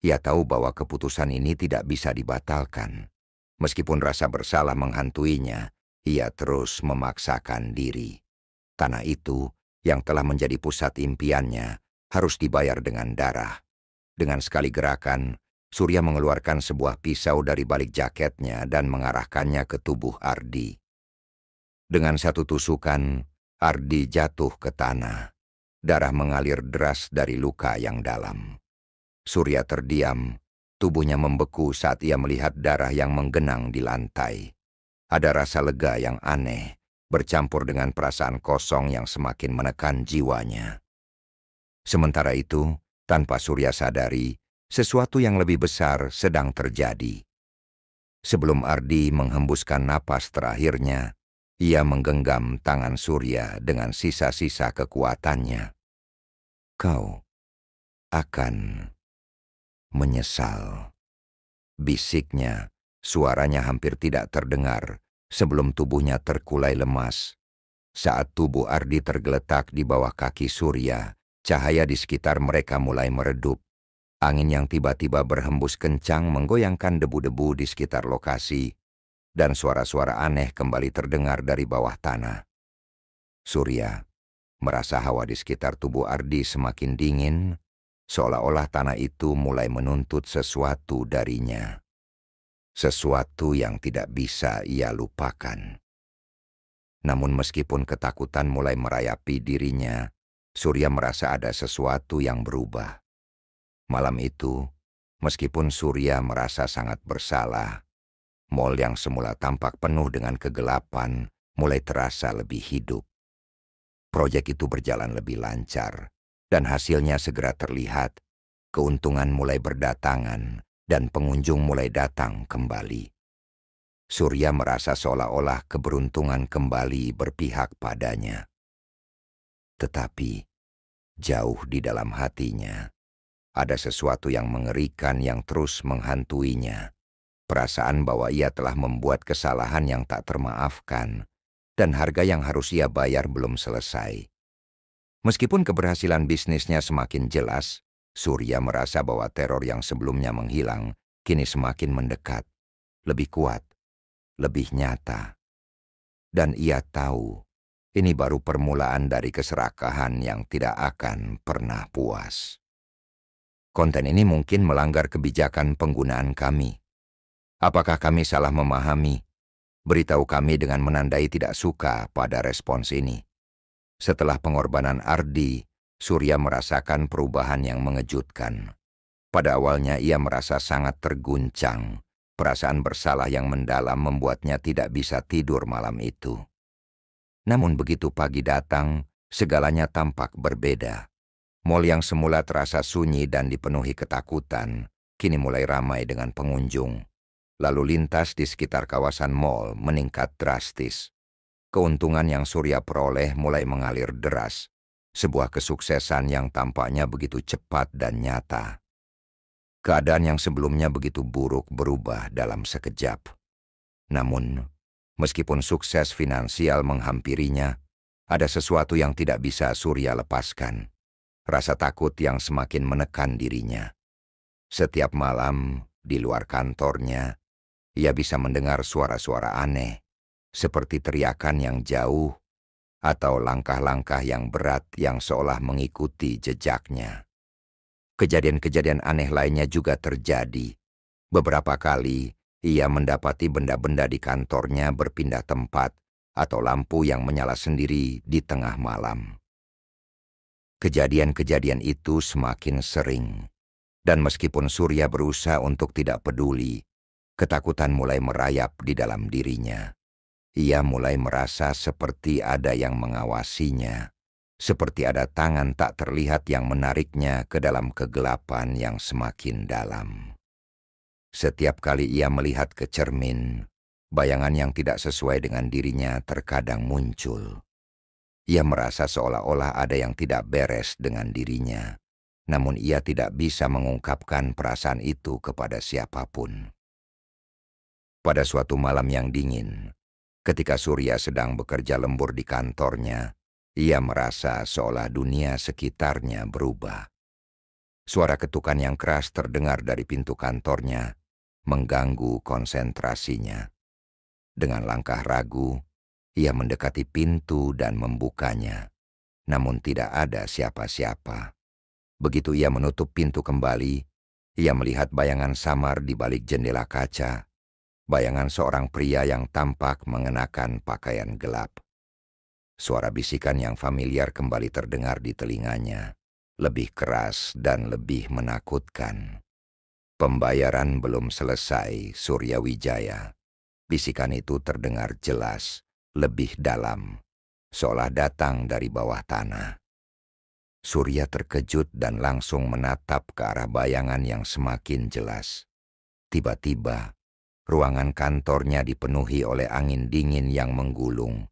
Ia tahu bahwa keputusan ini tidak bisa dibatalkan. Meskipun rasa bersalah menghantuinya, ia terus memaksakan diri. Tanah itu, yang telah menjadi pusat impiannya, harus dibayar dengan darah. Dengan sekali gerakan, Surya mengeluarkan sebuah pisau dari balik jaketnya dan mengarahkannya ke tubuh Ardi. Dengan satu tusukan, Ardi jatuh ke tanah. Darah mengalir deras dari luka yang dalam. Surya terdiam, tubuhnya membeku saat ia melihat darah yang menggenang di lantai. Ada rasa lega yang aneh, bercampur dengan perasaan kosong yang semakin menekan jiwanya. Sementara itu, tanpa Surya sadari, sesuatu yang lebih besar sedang terjadi. Sebelum Ardi menghembuskan napas terakhirnya, ia menggenggam tangan Surya dengan sisa-sisa kekuatannya. "Kau akan menyesal," bisiknya. Suaranya hampir tidak terdengar sebelum tubuhnya terkulai lemas. Saat tubuh Ardi tergeletak di bawah kaki Surya, cahaya di sekitar mereka mulai meredup. Angin yang tiba-tiba berhembus kencang menggoyangkan debu-debu di sekitar lokasi, dan suara-suara aneh kembali terdengar dari bawah tanah. Surya merasa hawa di sekitar tubuh Ardi semakin dingin, seolah-olah tanah itu mulai menuntut sesuatu darinya. Sesuatu yang tidak bisa ia lupakan. Namun meskipun ketakutan mulai merayapi dirinya, Surya merasa ada sesuatu yang berubah. Malam itu, meskipun Surya merasa sangat bersalah, mall yang semula tampak penuh dengan kegelapan mulai terasa lebih hidup. Proyek itu berjalan lebih lancar, dan hasilnya segera terlihat. Keuntungan mulai berdatangan, dan pengunjung mulai datang kembali. Surya merasa seolah-olah keberuntungan kembali berpihak padanya. Tetapi, jauh di dalam hatinya, ada sesuatu yang mengerikan yang terus menghantuinya. Perasaan bahwa ia telah membuat kesalahan yang tak termaafkan, dan harga yang harus ia bayar belum selesai. Meskipun keberhasilan bisnisnya semakin jelas, Surya merasa bahwa teror yang sebelumnya menghilang kini semakin mendekat, lebih kuat, lebih nyata. Dan ia tahu, ini baru permulaan dari keserakahan yang tidak akan pernah puas. Konten ini mungkin melanggar kebijakan penggunaan kami. Apakah kami salah memahami? Beritahu kami dengan menandai tidak suka pada respons ini. Setelah pengorbanan Ardi, Surya merasakan perubahan yang mengejutkan. Pada awalnya ia merasa sangat terguncang. Perasaan bersalah yang mendalam membuatnya tidak bisa tidur malam itu. Namun begitu pagi datang, segalanya tampak berbeda. Mall yang semula terasa sunyi dan dipenuhi ketakutan, kini mulai ramai dengan pengunjung. Lalu lintas di sekitar kawasan mall meningkat drastis. Keuntungan yang Surya peroleh mulai mengalir deras. Sebuah kesuksesan yang tampaknya begitu cepat dan nyata. Keadaan yang sebelumnya begitu buruk berubah dalam sekejap. Namun, Meskipun sukses finansial menghampirinya, ada sesuatu yang tidak bisa Surya lepaskan. Rasa takut yang semakin menekan dirinya. Setiap malam, di luar kantornya, ia bisa mendengar suara-suara aneh, seperti teriakan yang jauh atau langkah-langkah yang berat yang seolah mengikuti jejaknya. Kejadian-kejadian aneh lainnya juga terjadi. Beberapa kali, ia mendapati benda-benda di kantornya berpindah tempat atau lampu yang menyala sendiri di tengah malam. Kejadian-kejadian itu semakin sering, dan meskipun Surya berusaha untuk tidak peduli, ketakutan mulai merayap di dalam dirinya. Ia mulai merasa seperti ada yang mengawasinya, seperti ada tangan tak terlihat yang menariknya ke dalam kegelapan yang semakin dalam. Setiap kali ia melihat ke cermin, bayangan yang tidak sesuai dengan dirinya terkadang muncul. Ia merasa seolah-olah ada yang tidak beres dengan dirinya, namun ia tidak bisa mengungkapkan perasaan itu kepada siapapun. Pada suatu malam yang dingin, ketika Surya sedang bekerja lembur di kantornya, ia merasa seolah dunia sekitarnya berubah. Suara ketukan yang keras terdengar dari pintu kantornya, mengganggu konsentrasinya. Dengan langkah ragu, ia mendekati pintu dan membukanya, namun tidak ada siapa-siapa. Begitu ia menutup pintu kembali, ia melihat bayangan samar di balik jendela kaca, bayangan seorang pria yang tampak mengenakan pakaian gelap. Suara bisikan yang familiar kembali terdengar di telinganya, lebih keras dan lebih menakutkan. "Pembayaran belum selesai, Surya Wijaya." Bisikan itu terdengar jelas, lebih dalam, seolah datang dari bawah tanah. Surya terkejut dan langsung menatap ke arah bayangan yang semakin jelas. Tiba-tiba, ruangan kantornya dipenuhi oleh angin dingin yang menggulung,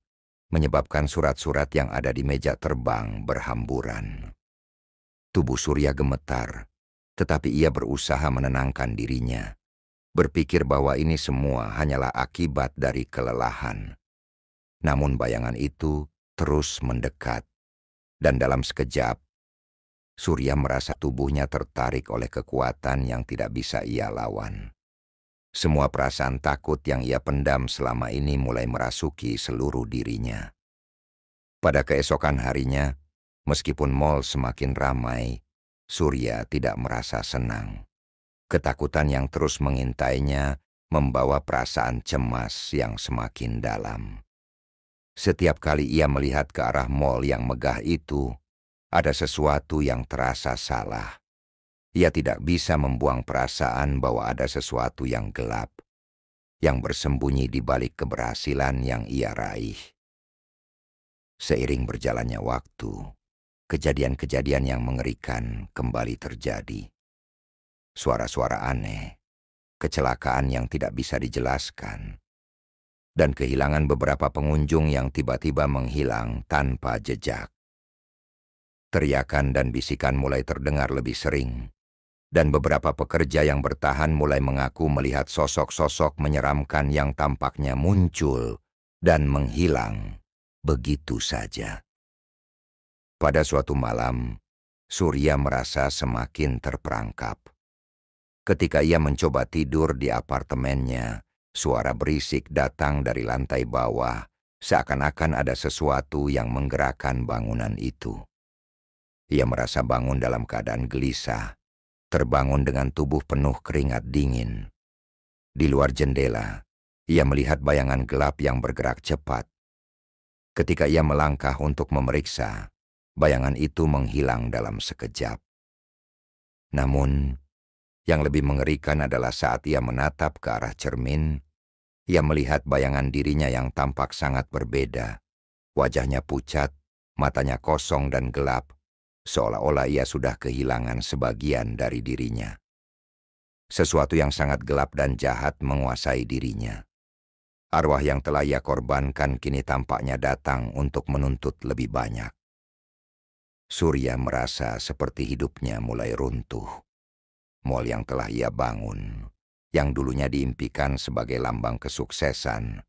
menyebabkan surat-surat yang ada di meja terbang berhamburan. Tubuh Surya gemetar, tetapi ia berusaha menenangkan dirinya, berpikir bahwa ini semua hanyalah akibat dari kelelahan. Namun bayangan itu terus mendekat, dan dalam sekejap, Surya merasa tubuhnya tertarik oleh kekuatan yang tidak bisa ia lawan. Semua perasaan takut yang ia pendam selama ini mulai merasuki seluruh dirinya. Pada keesokan harinya, meskipun mal semakin ramai, Surya tidak merasa senang. Ketakutan yang terus mengintainya membawa perasaan cemas yang semakin dalam. Setiap kali ia melihat ke arah mal yang megah itu, ada sesuatu yang terasa salah. Ia tidak bisa membuang perasaan bahwa ada sesuatu yang gelap, yang bersembunyi di balik keberhasilan yang ia raih. Seiring berjalannya waktu, kejadian-kejadian yang mengerikan kembali terjadi. Suara-suara aneh, kecelakaan yang tidak bisa dijelaskan, dan kehilangan beberapa pengunjung yang tiba-tiba menghilang tanpa jejak. Teriakan dan bisikan mulai terdengar lebih sering, dan beberapa pekerja yang bertahan mulai mengaku melihat sosok-sosok menyeramkan yang tampaknya muncul dan menghilang begitu saja. Pada suatu malam, Surya merasa semakin terperangkap. Ketika ia mencoba tidur di apartemennya, suara berisik datang dari lantai bawah, seakan-akan ada sesuatu yang menggerakkan bangunan itu. Ia merasa bangun dalam keadaan gelisah, terbangun dengan tubuh penuh keringat dingin. Di luar jendela, ia melihat bayangan gelap yang bergerak cepat. Ketika ia melangkah untuk memeriksa, bayangan itu menghilang dalam sekejap. Namun, yang lebih mengerikan adalah saat ia menatap ke arah cermin, ia melihat bayangan dirinya yang tampak sangat berbeda. Wajahnya pucat, matanya kosong dan gelap, seolah-olah ia sudah kehilangan sebagian dari dirinya. Sesuatu yang sangat gelap dan jahat menguasai dirinya. Arwah yang telah ia korbankan kini tampaknya datang untuk menuntut lebih banyak. Surya merasa seperti hidupnya mulai runtuh. Mal yang telah ia bangun, yang dulunya diimpikan sebagai lambang kesuksesan,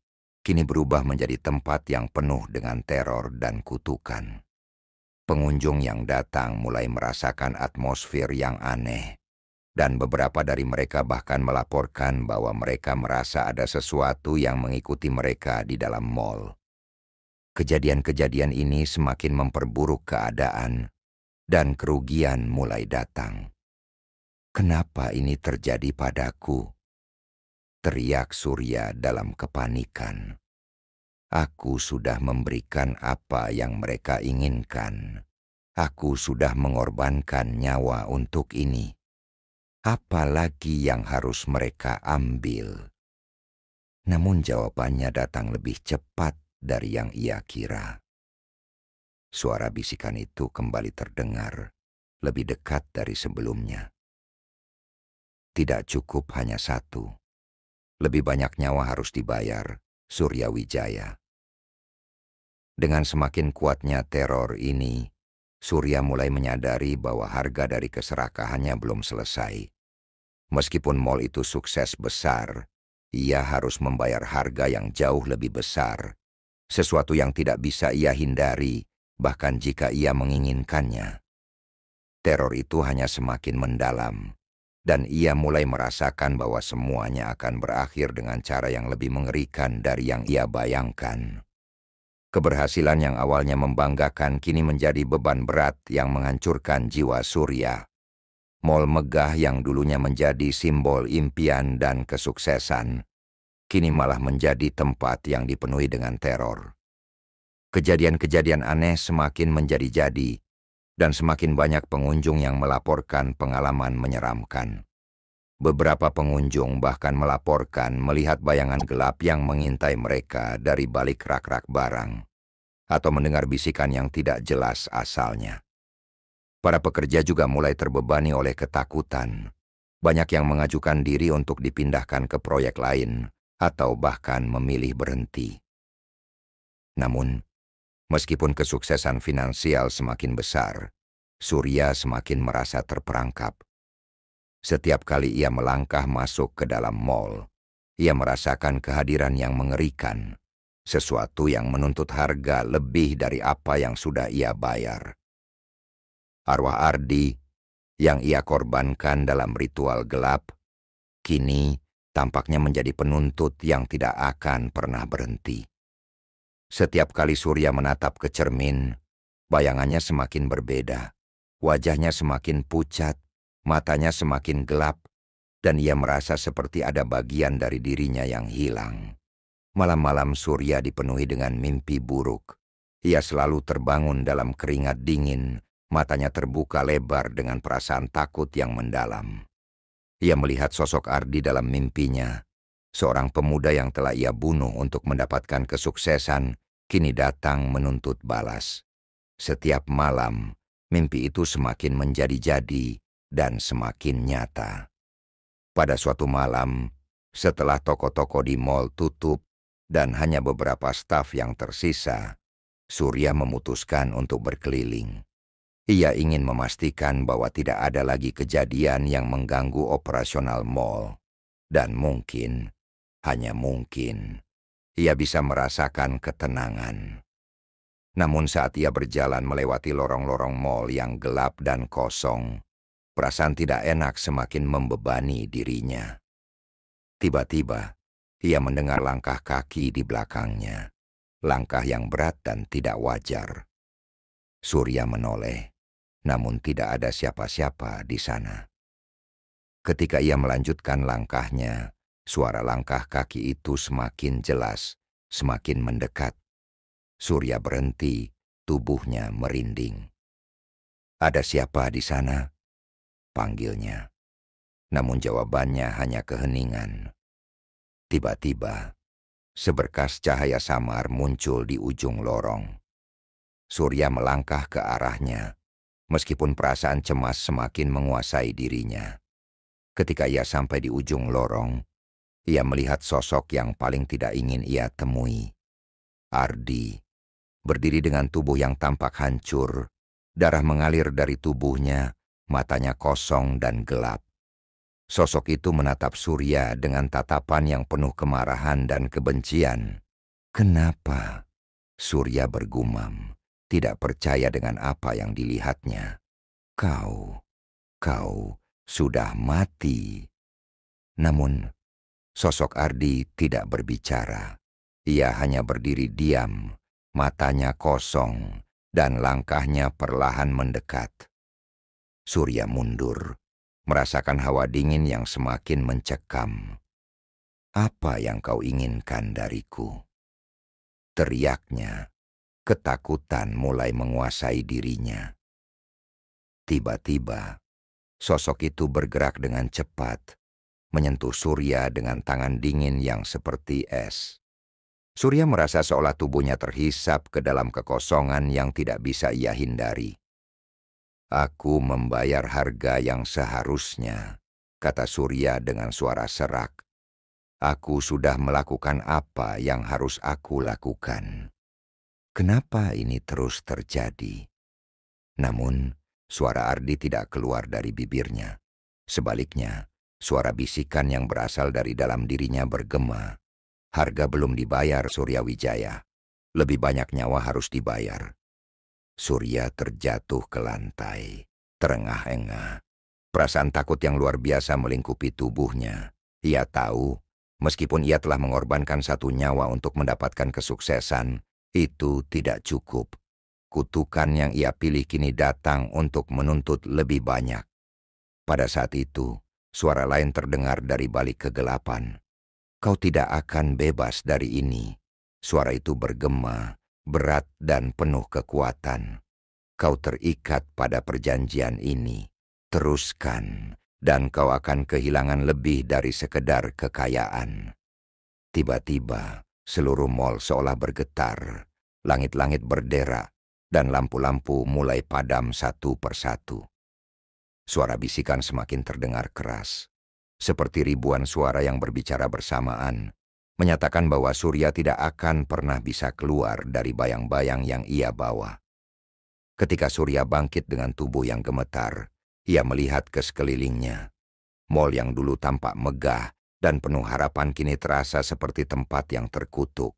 kini berubah menjadi tempat yang penuh dengan teror dan kutukan. Pengunjung yang datang mulai merasakan atmosfer yang aneh, dan beberapa dari mereka bahkan melaporkan bahwa mereka merasa ada sesuatu yang mengikuti mereka di dalam mal. Kejadian-kejadian ini semakin memperburuk keadaan, dan kerugian mulai datang. "Kenapa ini terjadi padaku?" teriak Surya dalam kepanikan. "Aku sudah memberikan apa yang mereka inginkan. Aku sudah mengorbankan nyawa untuk ini. Apa lagi yang harus mereka ambil?" Namun jawabannya datang lebih cepat dari yang ia kira. Suara bisikan itu kembali terdengar, lebih dekat dari sebelumnya. "Tidak cukup hanya satu. Lebih banyak nyawa harus dibayar, Surya Wijaya." Dengan semakin kuatnya teror ini, Surya mulai menyadari bahwa harga dari keserakahannya belum selesai. Meskipun mal itu sukses besar, ia harus membayar harga yang jauh lebih besar, sesuatu yang tidak bisa ia hindari, bahkan jika ia menginginkannya. Teror itu hanya semakin mendalam, dan ia mulai merasakan bahwa semuanya akan berakhir dengan cara yang lebih mengerikan dari yang ia bayangkan. Keberhasilan yang awalnya membanggakan kini menjadi beban berat yang menghancurkan jiwa Surya. Mal megah yang dulunya menjadi simbol impian dan kesuksesan, kini malah menjadi tempat yang dipenuhi dengan teror. Kejadian-kejadian aneh semakin menjadi-jadi, dan semakin banyak pengunjung yang melaporkan pengalaman menyeramkan. Beberapa pengunjung bahkan melaporkan melihat bayangan gelap yang mengintai mereka dari balik rak-rak barang, atau mendengar bisikan yang tidak jelas asalnya. Para pekerja juga mulai terbebani oleh ketakutan. Banyak yang mengajukan diri untuk dipindahkan ke proyek lain, atau bahkan memilih berhenti. Namun, meskipun kesuksesan finansial semakin besar, Surya semakin merasa terperangkap. Setiap kali ia melangkah masuk ke dalam mal, ia merasakan kehadiran yang mengerikan, sesuatu yang menuntut harga lebih dari apa yang sudah ia bayar. Arwah Ardi yang ia korbankan dalam ritual gelap, kini tampaknya menjadi penuntut yang tidak akan pernah berhenti. Setiap kali Surya menatap ke cermin, bayangannya semakin berbeda. Wajahnya semakin pucat, matanya semakin gelap, dan ia merasa seperti ada bagian dari dirinya yang hilang. Malam-malam Surya dipenuhi dengan mimpi buruk. Ia selalu terbangun dalam keringat dingin, matanya terbuka lebar dengan perasaan takut yang mendalam. Ia melihat sosok Ardi dalam mimpinya, seorang pemuda yang telah ia bunuh untuk mendapatkan kesuksesan, kini datang menuntut balas. Setiap malam, mimpi itu semakin menjadi-jadi dan semakin nyata. Pada suatu malam, setelah toko-toko di mal tutup dan hanya beberapa staf yang tersisa, Surya memutuskan untuk berkeliling. Ia ingin memastikan bahwa tidak ada lagi kejadian yang mengganggu operasional mal. Dan mungkin, hanya mungkin, ia bisa merasakan ketenangan. Namun saat ia berjalan melewati lorong-lorong mal yang gelap dan kosong, perasaan tidak enak semakin membebani dirinya. Tiba-tiba, ia mendengar langkah kaki di belakangnya. Langkah yang berat dan tidak wajar. Surya menoleh, namun tidak ada siapa-siapa di sana. Ketika ia melanjutkan langkahnya, suara langkah kaki itu semakin jelas, semakin mendekat. Surya berhenti, tubuhnya merinding. "Ada siapa di sana?" panggilnya. Namun jawabannya hanya keheningan. Tiba-tiba, seberkas cahaya samar muncul di ujung lorong. Surya melangkah ke arahnya, meskipun perasaan cemas semakin menguasai dirinya. Ketika ia sampai di ujung lorong, ia melihat sosok yang paling tidak ingin ia temui. Ardi, berdiri dengan tubuh yang tampak hancur, darah mengalir dari tubuhnya, matanya kosong dan gelap. Sosok itu menatap Surya dengan tatapan yang penuh kemarahan dan kebencian. Kenapa? Surya bergumam, tidak percaya dengan apa yang dilihatnya. Kau sudah mati. Namun, sosok Ardi tidak berbicara. Ia hanya berdiri diam, matanya kosong, dan langkahnya perlahan mendekat. Surya mundur, merasakan hawa dingin yang semakin mencekam. "Apa yang kau inginkan dariku?" teriaknya. Ketakutan mulai menguasai dirinya. Tiba-tiba, sosok itu bergerak dengan cepat, menyentuh Surya dengan tangan dingin yang seperti es. Surya merasa seolah tubuhnya terhisap ke dalam kekosongan yang tidak bisa ia hindari. "Aku membayar harga yang seharusnya," kata Surya dengan suara serak. "Aku sudah melakukan apa yang harus aku lakukan. Kenapa ini terus terjadi?" Namun, suara Ardi tidak keluar dari bibirnya. Sebaliknya, suara bisikan yang berasal dari dalam dirinya bergema. "Harga belum dibayar, Surya Wijaya. Lebih banyak nyawa harus dibayar." Surya terjatuh ke lantai, terengah-engah. Perasaan takut yang luar biasa melingkupi tubuhnya. Ia tahu, meskipun ia telah mengorbankan satu nyawa untuk mendapatkan kesuksesan, itu tidak cukup. Kutukan yang ia pilih kini datang untuk menuntut lebih banyak. Pada saat itu, suara lain terdengar dari balik kegelapan. "Kau tidak akan bebas dari ini." Suara itu bergema, berat dan penuh kekuatan. "Kau terikat pada perjanjian ini. Teruskan, dan kau akan kehilangan lebih dari sekedar kekayaan." Tiba-tiba, seluruh mal seolah bergetar. Langit-langit berderak, dan lampu-lampu mulai padam satu persatu. Suara bisikan semakin terdengar keras, seperti ribuan suara yang berbicara bersamaan, menyatakan bahwa Surya tidak akan pernah bisa keluar dari bayang-bayang yang ia bawa. Ketika Surya bangkit dengan tubuh yang gemetar, ia melihat ke sekelilingnya. Mal yang dulu tampak megah dan penuh harapan kini terasa seperti tempat yang terkutuk.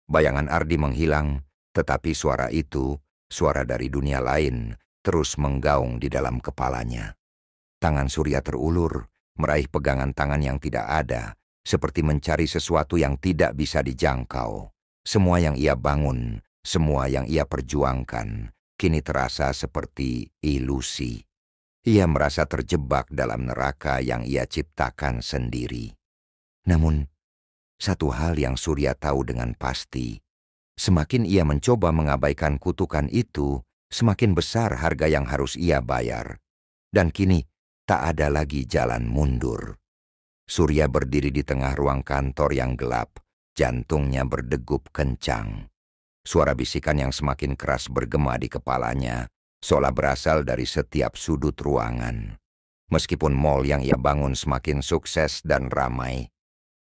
Bayangan Ardi menghilang, tetapi suara itu, suara dari dunia lain, terus menggaung di dalam kepalanya. Tangan Surya terulur, meraih pegangan tangan yang tidak ada, seperti mencari sesuatu yang tidak bisa dijangkau. Semua yang ia bangun, semua yang ia perjuangkan, kini terasa seperti ilusi. Ia merasa terjebak dalam neraka yang ia ciptakan sendiri. Namun, satu hal yang Surya tahu dengan pasti, semakin ia mencoba mengabaikan kutukan itu, semakin besar harga yang harus ia bayar. Dan kini, tak ada lagi jalan mundur. Surya berdiri di tengah ruang kantor yang gelap, jantungnya berdegup kencang. Suara bisikan yang semakin keras bergema di kepalanya, seolah berasal dari setiap sudut ruangan. Meskipun mal yang ia bangun semakin sukses dan ramai,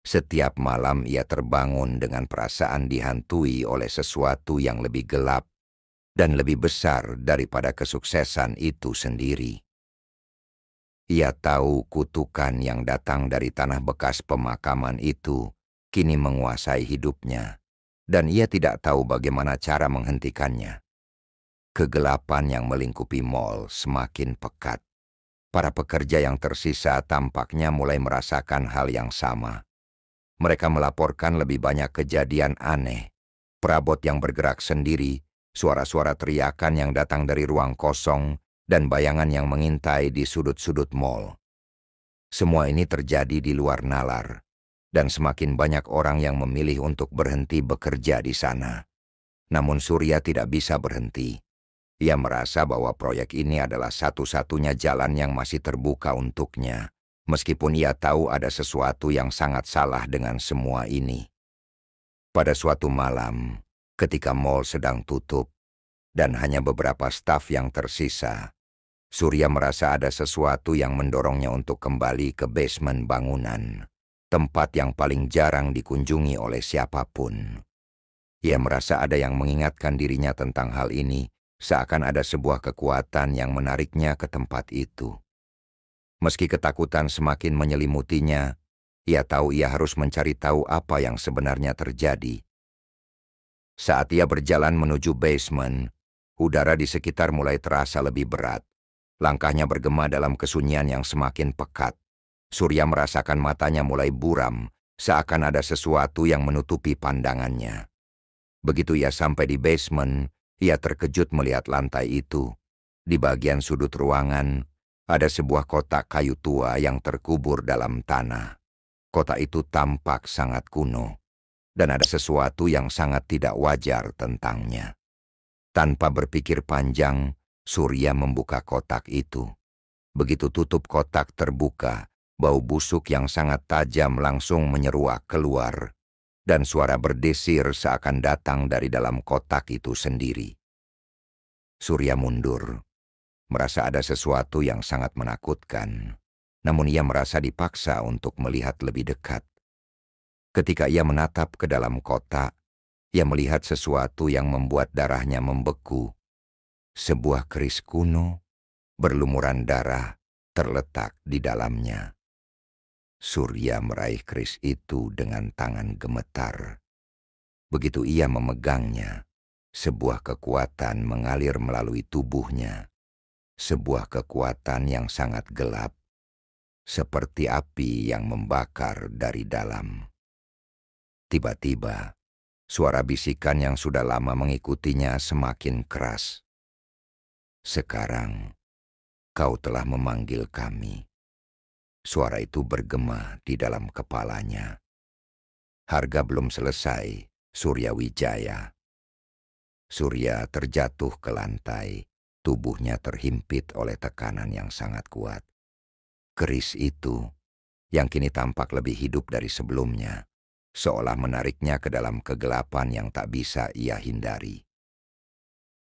setiap malam ia terbangun dengan perasaan dihantui oleh sesuatu yang lebih gelap dan lebih besar daripada kesuksesan itu sendiri. Ia tahu kutukan yang datang dari tanah bekas pemakaman itu kini menguasai hidupnya, dan ia tidak tahu bagaimana cara menghentikannya. Kegelapan yang melingkupi mal semakin pekat. Para pekerja yang tersisa tampaknya mulai merasakan hal yang sama. Mereka melaporkan lebih banyak kejadian aneh, perabot yang bergerak sendiri, suara-suara teriakan yang datang dari ruang kosong, dan bayangan yang mengintai di sudut-sudut mal. Semua ini terjadi di luar nalar, dan semakin banyak orang yang memilih untuk berhenti bekerja di sana. Namun Surya tidak bisa berhenti. Ia merasa bahwa proyek ini adalah satu-satunya jalan yang masih terbuka untuknya, meskipun ia tahu ada sesuatu yang sangat salah dengan semua ini. Pada suatu malam, ketika mal sedang tutup, dan hanya beberapa staf yang tersisa, Surya merasa ada sesuatu yang mendorongnya untuk kembali ke basement bangunan, tempat yang paling jarang dikunjungi oleh siapapun. Ia merasa ada yang mengingatkan dirinya tentang hal ini, seakan ada sebuah kekuatan yang menariknya ke tempat itu. Meski ketakutan semakin menyelimutinya, ia tahu ia harus mencari tahu apa yang sebenarnya terjadi. Saat ia berjalan menuju basement, udara di sekitar mulai terasa lebih berat. Langkahnya bergema dalam kesunyian yang semakin pekat. Surya merasakan matanya mulai buram, seakan ada sesuatu yang menutupi pandangannya. Begitu ia sampai di basement, ia terkejut melihat lantai itu. Di bagian sudut ruangan, ada sebuah kotak kayu tua yang terkubur dalam tanah. Kotak itu tampak sangat kuno, dan ada sesuatu yang sangat tidak wajar tentangnya. Tanpa berpikir panjang, Surya membuka kotak itu. Begitu tutup kotak terbuka, bau busuk yang sangat tajam langsung menyeruak keluar, dan suara berdesir seakan datang dari dalam kotak itu sendiri. Surya mundur, merasa ada sesuatu yang sangat menakutkan, namun ia merasa dipaksa untuk melihat lebih dekat. Ketika ia menatap ke dalam kotak, ia melihat sesuatu yang membuat darahnya membeku. Sebuah keris kuno, berlumuran darah, terletak di dalamnya. Surya meraih keris itu dengan tangan gemetar. Begitu ia memegangnya, sebuah kekuatan mengalir melalui tubuhnya. Sebuah kekuatan yang sangat gelap, seperti api yang membakar dari dalam. Tiba-tiba, suara bisikan yang sudah lama mengikutinya semakin keras. "Sekarang, kau telah memanggil kami." Suara itu bergema di dalam kepalanya. Harga belum selesai, Surya Wijaya. Surya terjatuh ke lantai, tubuhnya terhimpit oleh tekanan yang sangat kuat. Keris itu, yang kini tampak lebih hidup dari sebelumnya, seolah menariknya ke dalam kegelapan yang tak bisa ia hindari.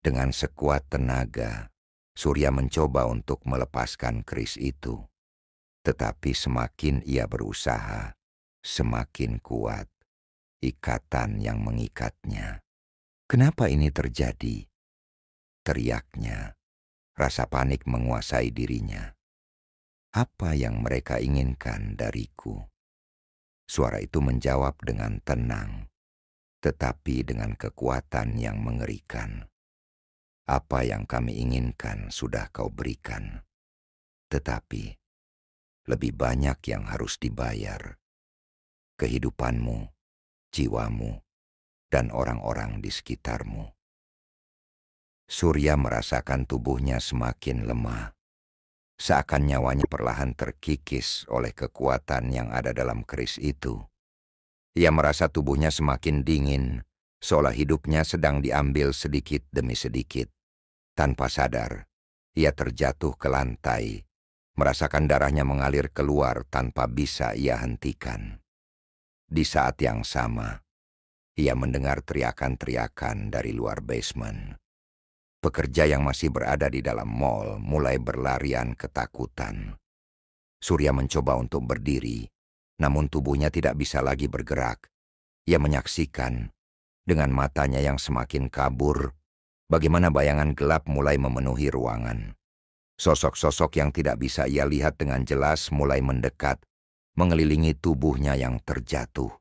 Dengan sekuat tenaga, Surya mencoba untuk melepaskan keris itu. Tetapi semakin ia berusaha, semakin kuat ikatan yang mengikatnya. "Kenapa ini terjadi?" teriaknya. Rasa panik menguasai dirinya. "Apa yang mereka inginkan dariku?" Suara itu menjawab dengan tenang, tetapi dengan kekuatan yang mengerikan. "Apa yang kami inginkan sudah kau berikan. Tetapi lebih banyak yang harus dibayar. Kehidupanmu, jiwamu, dan orang-orang di sekitarmu." Surya merasakan tubuhnya semakin lemah. Seakan nyawanya perlahan terkikis oleh kekuatan yang ada dalam keris itu. Ia merasa tubuhnya semakin dingin, seolah hidupnya sedang diambil sedikit demi sedikit. Tanpa sadar, ia terjatuh ke lantai, merasakan darahnya mengalir keluar tanpa bisa ia hentikan. Di saat yang sama, ia mendengar teriakan-teriakan dari luar basement. Pekerja yang masih berada di dalam mal mulai berlarian ketakutan. Surya mencoba untuk berdiri, namun tubuhnya tidak bisa lagi bergerak. Ia menyaksikan, dengan matanya yang semakin kabur, bagaimana bayangan gelap mulai memenuhi ruangan. Sosok-sosok yang tidak bisa ia lihat dengan jelas mulai mendekat, mengelilingi tubuhnya yang terjatuh.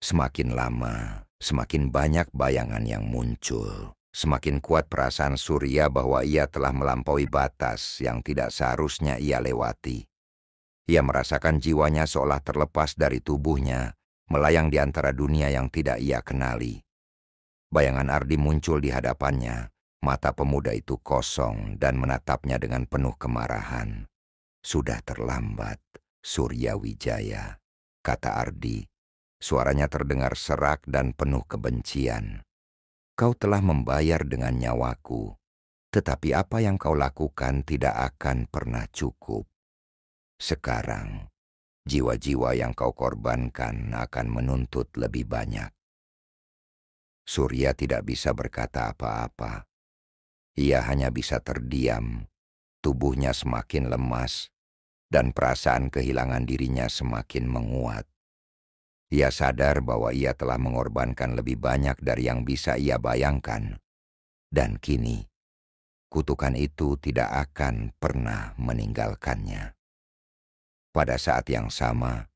Semakin lama, semakin banyak bayangan yang muncul. Semakin kuat perasaan Surya bahwa ia telah melampaui batas yang tidak seharusnya ia lewati. Ia merasakan jiwanya seolah terlepas dari tubuhnya, melayang di antara dunia yang tidak ia kenali. Bayangan Ardi muncul di hadapannya. Mata pemuda itu kosong dan menatapnya dengan penuh kemarahan. "Sudah terlambat, Surya Wijaya," kata Ardi. Suaranya terdengar serak dan penuh kebencian. "Kau telah membayar dengan nyawaku, tetapi apa yang kau lakukan tidak akan pernah cukup. Sekarang, jiwa-jiwa yang kau korbankan akan menuntut lebih banyak." Surya tidak bisa berkata apa-apa. Ia hanya bisa terdiam, tubuhnya semakin lemas, dan perasaan kehilangan dirinya semakin menguat. Ia sadar bahwa ia telah mengorbankan lebih banyak dari yang bisa ia bayangkan. Dan kini, kutukan itu tidak akan pernah meninggalkannya. Pada saat yang sama,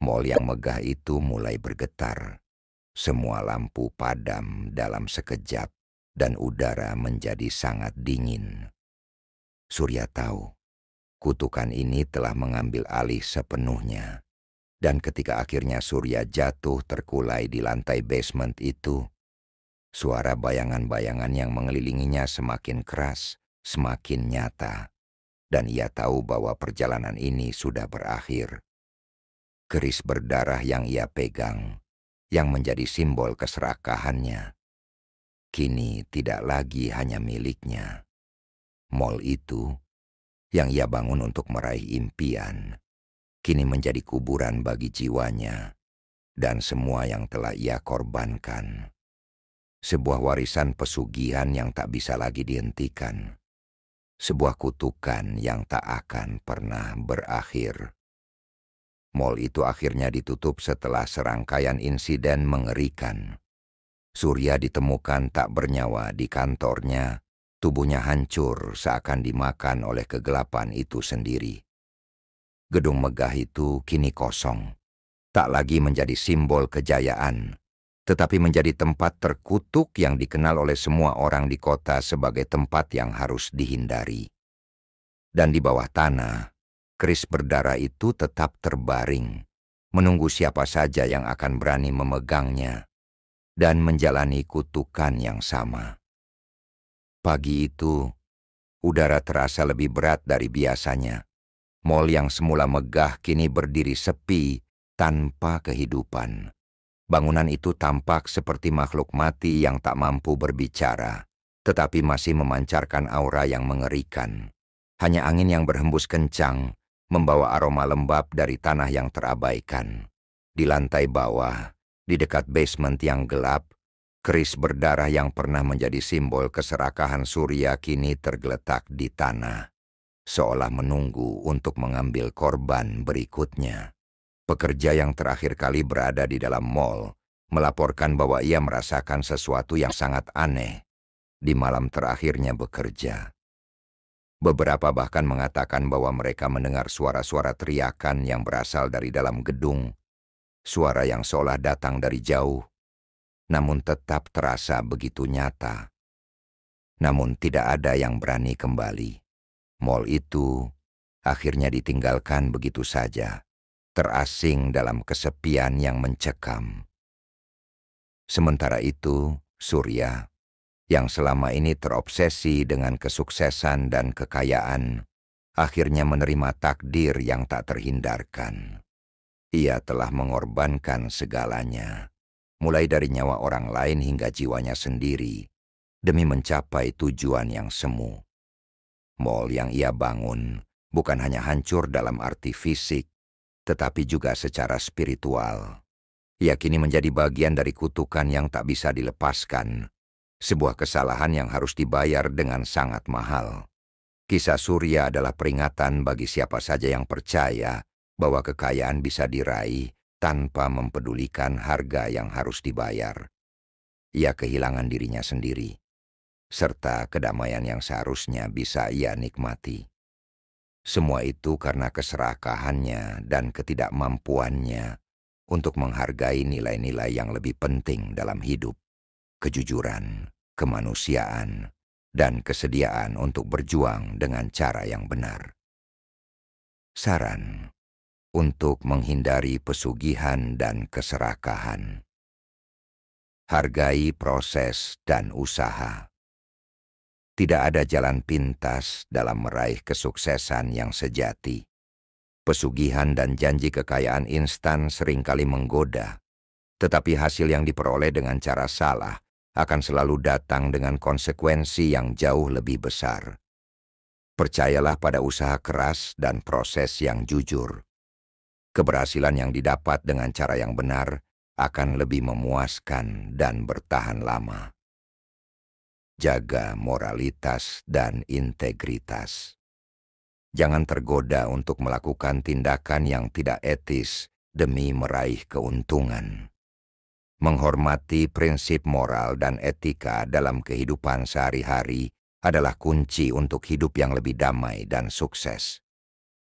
mal yang megah itu mulai bergetar. semua lampu padam dalam sekejap dan udara menjadi sangat dingin. Surya tahu kutukan ini telah mengambil alih sepenuhnya. Dan ketika akhirnya Surya jatuh terkulai di lantai basement itu, suara bayangan-bayangan yang mengelilinginya semakin keras, semakin nyata. Dan ia tahu bahwa perjalanan ini sudah berakhir. Keris berdarah yang ia pegang, yang menjadi simbol keserakahannya, kini tidak lagi hanya miliknya. Mall itu, yang ia bangun untuk meraih impian, kini menjadi kuburan bagi jiwanya dan semua yang telah ia korbankan. Sebuah warisan pesugihan yang tak bisa lagi dihentikan. Sebuah kutukan yang tak akan pernah berakhir. Mall itu akhirnya ditutup setelah serangkaian insiden mengerikan. Surya ditemukan tak bernyawa di kantornya, tubuhnya hancur seakan dimakan oleh kegelapan itu sendiri. Gedung megah itu kini kosong, tak lagi menjadi simbol kejayaan, tetapi menjadi tempat terkutuk yang dikenal oleh semua orang di kota sebagai tempat yang harus dihindari. Dan di bawah tanah, keris berdarah itu tetap terbaring, menunggu siapa saja yang akan berani memegangnya dan menjalani kutukan yang sama. Pagi itu, udara terasa lebih berat dari biasanya. Mall yang semula megah kini berdiri sepi tanpa kehidupan. Bangunan itu tampak seperti makhluk mati yang tak mampu berbicara, tetapi masih memancarkan aura yang mengerikan. Hanya angin yang berhembus kencang membawa aroma lembab dari tanah yang terabaikan. Di lantai bawah, di dekat basement yang gelap, keris berdarah yang pernah menjadi simbol keserakahan Surya kini tergeletak di tanah, seolah menunggu untuk mengambil korban berikutnya. Pekerja yang terakhir kali berada di dalam mall melaporkan bahwa ia merasakan sesuatu yang sangat aneh di malam terakhirnya bekerja. Beberapa bahkan mengatakan bahwa mereka mendengar suara-suara teriakan yang berasal dari dalam gedung, suara yang seolah datang dari jauh, namun tetap terasa begitu nyata. Namun tidak ada yang berani kembali. Mall itu akhirnya ditinggalkan begitu saja, terasing dalam kesepian yang mencekam. Sementara itu, Surya, yang selama ini terobsesi dengan kesuksesan dan kekayaan, akhirnya menerima takdir yang tak terhindarkan. Ia telah mengorbankan segalanya, mulai dari nyawa orang lain hingga jiwanya sendiri, demi mencapai tujuan yang semu. Mall yang ia bangun bukan hanya hancur dalam arti fisik, tetapi juga secara spiritual. Ia kini menjadi bagian dari kutukan yang tak bisa dilepaskan, sebuah kesalahan yang harus dibayar dengan sangat mahal. Kisah Surya adalah peringatan bagi siapa saja yang percaya bahwa kekayaan bisa diraih tanpa mempedulikan harga yang harus dibayar. Ia kehilangan dirinya sendiri, serta kedamaian yang seharusnya bisa ia nikmati. Semua itu karena keserakahannya dan ketidakmampuannya untuk menghargai nilai-nilai yang lebih penting dalam hidup: kejujuran, kemanusiaan, dan kesediaan untuk berjuang dengan cara yang benar. Saran untuk menghindari pesugihan dan keserakahan: hargai proses dan usaha. Tidak ada jalan pintas dalam meraih kesuksesan yang sejati. Pesugihan dan janji kekayaan instan seringkali menggoda, tetapi hasil yang diperoleh dengan cara salah akan selalu datang dengan konsekuensi yang jauh lebih besar. Percayalah pada usaha keras dan proses yang jujur. Keberhasilan yang didapat dengan cara yang benar akan lebih memuaskan dan bertahan lama. Jaga moralitas dan integritas. Jangan tergoda untuk melakukan tindakan yang tidak etis demi meraih keuntungan. Menghormati prinsip moral dan etika dalam kehidupan sehari-hari adalah kunci untuk hidup yang lebih damai dan sukses.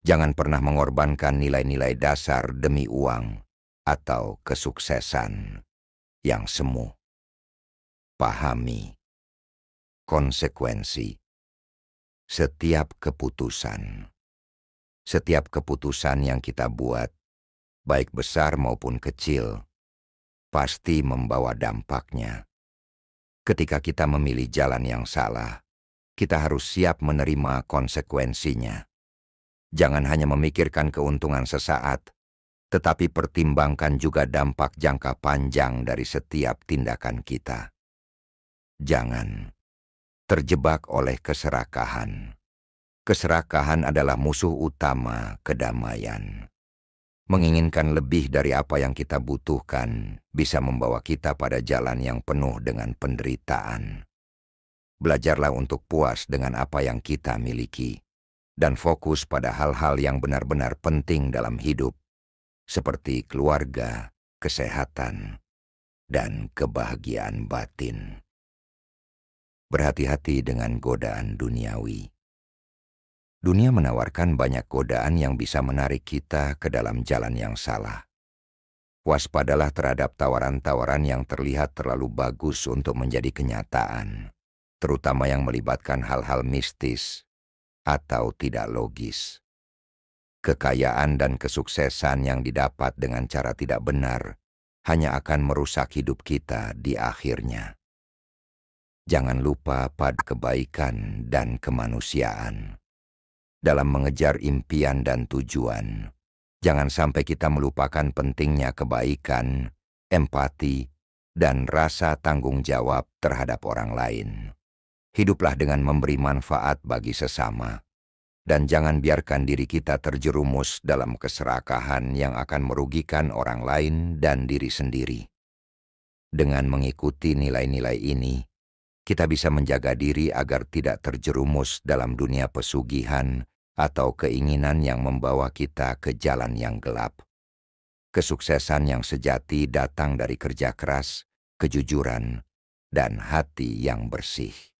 Jangan pernah mengorbankan nilai-nilai dasar demi uang atau kesuksesan. yang semu. Pahami konsekuensi setiap keputusan. Setiap keputusan yang kita buat, baik besar maupun kecil, pasti membawa dampaknya. Ketika kita memilih jalan yang salah, kita harus siap menerima konsekuensinya. Jangan hanya memikirkan keuntungan sesaat, tetapi pertimbangkan juga dampak jangka panjang dari setiap tindakan kita. Jangan terjebak oleh keserakahan. Keserakahan adalah musuh utama kedamaian. Menginginkan lebih dari apa yang kita butuhkan bisa membawa kita pada jalan yang penuh dengan penderitaan. Belajarlah untuk puas dengan apa yang kita miliki dan fokus pada hal-hal yang benar-benar penting dalam hidup, seperti keluarga, kesehatan, dan kebahagiaan batin. Berhati-hati dengan godaan duniawi. Dunia menawarkan banyak godaan yang bisa menarik kita ke dalam jalan yang salah. Waspadalah terhadap tawaran-tawaran yang terlihat terlalu bagus untuk menjadi kenyataan, terutama yang melibatkan hal-hal mistis atau tidak logis. Kekayaan dan kesuksesan yang didapat dengan cara tidak benar hanya akan merusak hidup kita di akhirnya. Jangan lupa pada kebaikan dan kemanusiaan. Dalam mengejar impian dan tujuan, jangan sampai kita melupakan pentingnya kebaikan, empati, dan rasa tanggung jawab terhadap orang lain. Hiduplah dengan memberi manfaat bagi sesama, dan jangan biarkan diri kita terjerumus dalam keserakahan yang akan merugikan orang lain dan diri sendiri. Dengan mengikuti nilai-nilai ini, kita bisa menjaga diri agar tidak terjerumus dalam dunia pesugihan atau keinginan yang membawa kita ke jalan yang gelap. Kesuksesan yang sejati datang dari kerja keras, kejujuran, dan hati yang bersih.